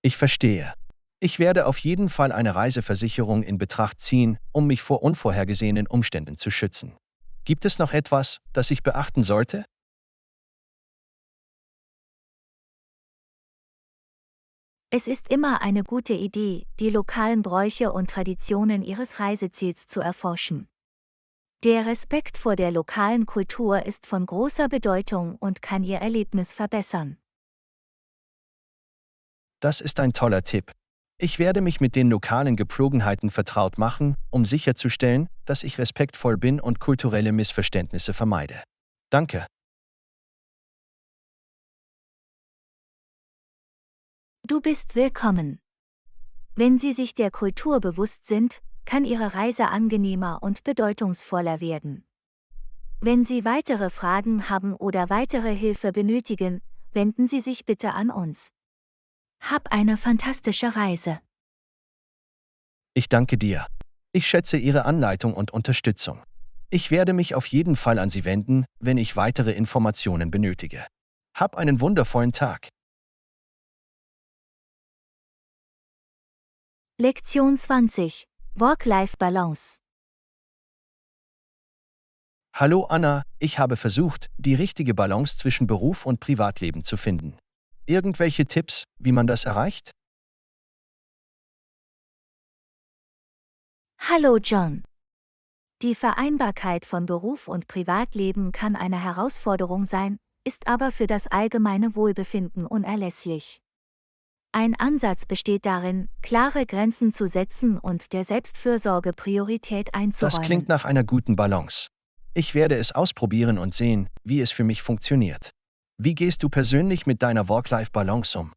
Ich verstehe. Ich werde auf jeden Fall eine Reiseversicherung in Betracht ziehen, um mich vor unvorhergesehenen Umständen zu schützen. Gibt es noch etwas, das ich beachten sollte? Es ist immer eine gute Idee, die lokalen Bräuche und Traditionen Ihres Reiseziels zu erforschen. Der Respekt vor der lokalen Kultur ist von großer Bedeutung und kann Ihr Erlebnis verbessern. Das ist ein toller Tipp. Ich werde mich mit den lokalen Gepflogenheiten vertraut machen, um sicherzustellen, dass ich respektvoll bin und kulturelle Missverständnisse vermeide. Danke. Du bist willkommen. Wenn Sie sich der Kultur bewusst sind, kann Ihre Reise angenehmer und bedeutungsvoller werden. Wenn Sie weitere Fragen haben oder weitere Hilfe benötigen, wenden Sie sich bitte an uns. Hab eine fantastische Reise. Ich danke dir. Ich schätze Ihre Anleitung und Unterstützung. Ich werde mich auf jeden Fall an Sie wenden, wenn ich weitere Informationen benötige. Hab einen wundervollen Tag. Lektion 20. Work-Life-Balance. Hallo Anna, ich habe versucht, die richtige Balance zwischen Beruf und Privatleben zu finden. Irgendwelche Tipps, wie man das erreicht? Hallo John. Die Vereinbarkeit von Beruf und Privatleben kann eine Herausforderung sein, ist aber für das allgemeine Wohlbefinden unerlässlich. Ein Ansatz besteht darin, klare Grenzen zu setzen und der Selbstfürsorge Priorität Das klingt einzuräumen. nach einer guten Balance. Ich werde es ausprobieren und sehen, wie es für mich funktioniert. Wie gehst du persönlich mit deiner Work-Life-Balance um?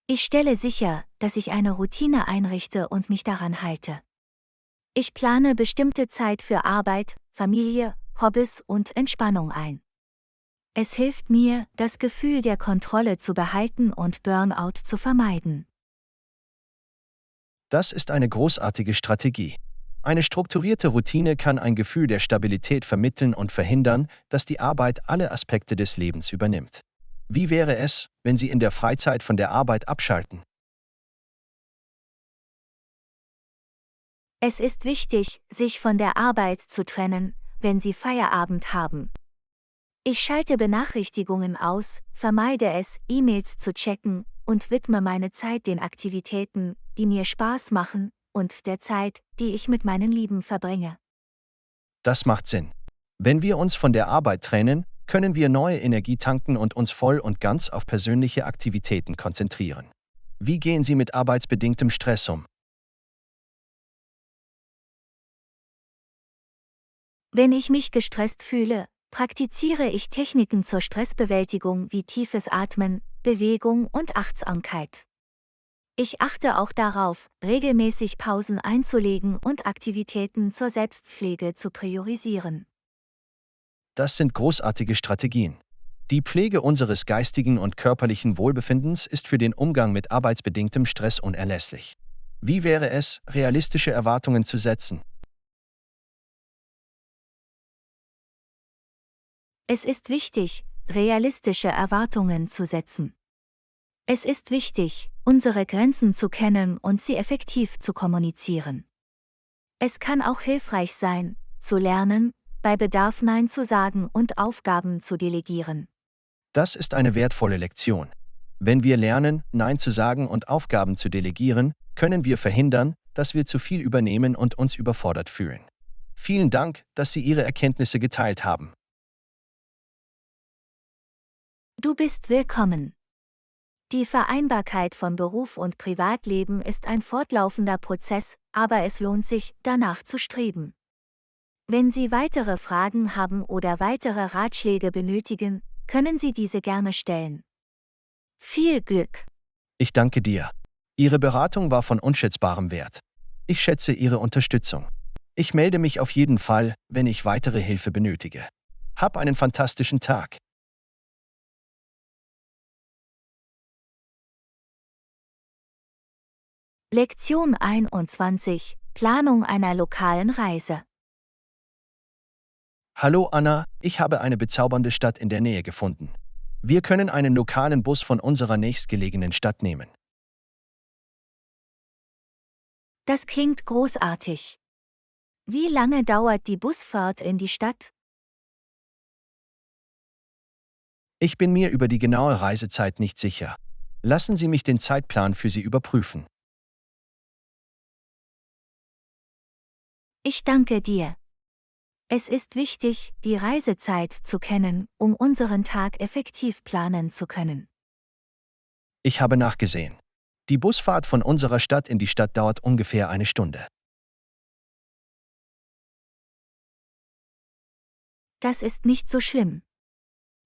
Ich stelle sicher, dass ich eine Routine einrichte und mich daran halte. Ich plane bestimmte Zeit für Arbeit, Familie, Hobbys und Entspannung ein. Es hilft mir, das Gefühl der Kontrolle zu behalten und Burnout zu vermeiden. Das ist eine großartige Strategie. Eine strukturierte Routine kann ein Gefühl der Stabilität vermitteln und verhindern, dass die Arbeit alle Aspekte des Lebens übernimmt. Wie wäre es, wenn Sie in der Freizeit von der Arbeit abschalten? Es ist wichtig, sich von der Arbeit zu trennen, wenn Sie Feierabend haben. Ich schalte Benachrichtigungen aus, vermeide es, E-Mails zu checken und widme meine Zeit den Aktivitäten, die mir Spaß machen, und der Zeit, die ich mit meinen Lieben verbringe. Das macht Sinn. Wenn wir uns von der Arbeit trennen, können wir neue Energie tanken und uns voll und ganz auf persönliche Aktivitäten konzentrieren. Wie gehen Sie mit arbeitsbedingtem Stress um? Wenn ich mich gestresst fühle, praktiziere ich Techniken zur Stressbewältigung wie tiefes Atmen, Bewegung und Achtsamkeit. Ich achte auch darauf, regelmäßig Pausen einzulegen und Aktivitäten zur Selbstpflege zu priorisieren. Das sind großartige Strategien. Die Pflege unseres geistigen und körperlichen Wohlbefindens ist für den Umgang mit arbeitsbedingtem Stress unerlässlich. Wie wäre es, realistische Erwartungen zu setzen? Es ist wichtig, realistische Erwartungen zu setzen. Es ist wichtig, unsere Grenzen zu kennen und sie effektiv zu kommunizieren. Es kann auch hilfreich sein, zu lernen, bei Bedarf Nein zu sagen und Aufgaben zu delegieren. Das ist eine wertvolle Lektion. Wenn wir lernen, Nein zu sagen und Aufgaben zu delegieren, können wir verhindern, dass wir zu viel übernehmen und uns überfordert fühlen. Vielen Dank, dass Sie Ihre Erkenntnisse geteilt haben. Du bist willkommen. Die Vereinbarkeit von Beruf und Privatleben ist ein fortlaufender Prozess, aber es lohnt sich, danach zu streben. Wenn Sie weitere Fragen haben oder weitere Ratschläge benötigen, können Sie diese gerne stellen. Viel Glück! Ich danke dir. Ihre Beratung war von unschätzbarem Wert. Ich schätze Ihre Unterstützung. Ich melde mich auf jeden Fall, wenn ich weitere Hilfe benötige. Hab einen fantastischen Tag. Lektion 21: Planung einer lokalen Reise. Hallo Anna, ich habe eine bezaubernde Stadt in der Nähe gefunden. Wir können einen lokalen Bus von unserer nächstgelegenen Stadt nehmen. Das klingt großartig. Wie lange dauert die Busfahrt in die Stadt? Ich bin mir über die genaue Reisezeit nicht sicher. Lassen Sie mich den Zeitplan für Sie überprüfen. Ich danke dir. Es ist wichtig, die Reisezeit zu kennen, um unseren Tag effektiv planen zu können. Ich habe nachgesehen. Die Busfahrt von unserer Stadt in die Stadt dauert ungefähr eine Stunde. Das ist nicht so schlimm.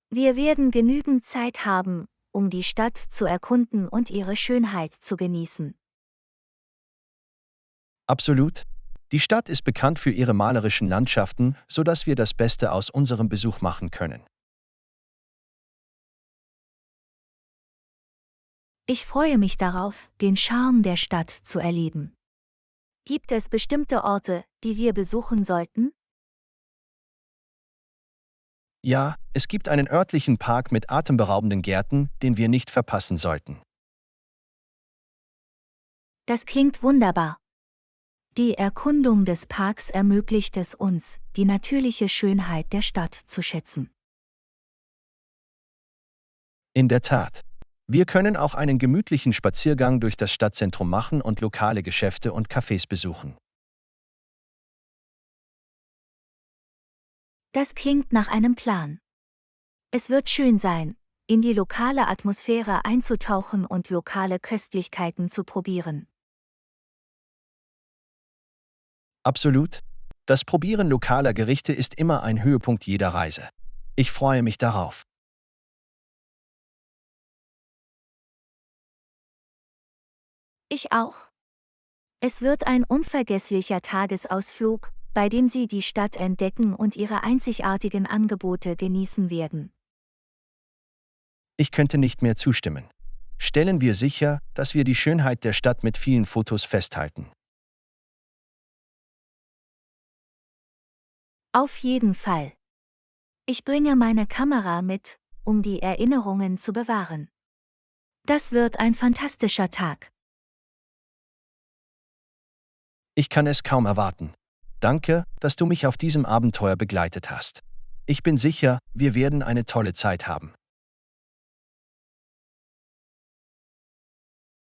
Wir werden genügend Zeit haben, um die Stadt zu erkunden und ihre Schönheit zu genießen. Absolut. Die Stadt ist bekannt für ihre malerischen Landschaften, sodass wir das Beste aus unserem Besuch machen können. Ich freue mich darauf, den Charme der Stadt zu erleben. Gibt es bestimmte Orte, die wir besuchen sollten? Ja, es gibt einen örtlichen Park mit atemberaubenden Gärten, den wir nicht verpassen sollten. Das klingt wunderbar. Die Erkundung des Parks ermöglicht es uns, die natürliche Schönheit der Stadt zu schätzen. In der Tat. Wir können auch einen gemütlichen Spaziergang durch das Stadtzentrum machen und lokale Geschäfte und Cafés besuchen. Das klingt nach einem Plan. Es wird schön sein, in die lokale Atmosphäre einzutauchen und lokale Köstlichkeiten zu probieren. Absolut. Das Probieren lokaler Gerichte ist immer ein Höhepunkt jeder Reise. Ich freue mich darauf. Ich auch. Es wird ein unvergesslicher Tagesausflug, bei dem Sie die Stadt entdecken und ihre einzigartigen Angebote genießen werden. Ich könnte nicht mehr zustimmen. Stellen wir sicher, dass wir die Schönheit der Stadt mit vielen Fotos festhalten. Auf jeden Fall. Ich bringe meine Kamera mit, um die Erinnerungen zu bewahren. Das wird ein fantastischer Tag. Ich kann es kaum erwarten. Danke, dass du mich auf diesem Abenteuer begleitet hast. Ich bin sicher, wir werden eine tolle Zeit haben.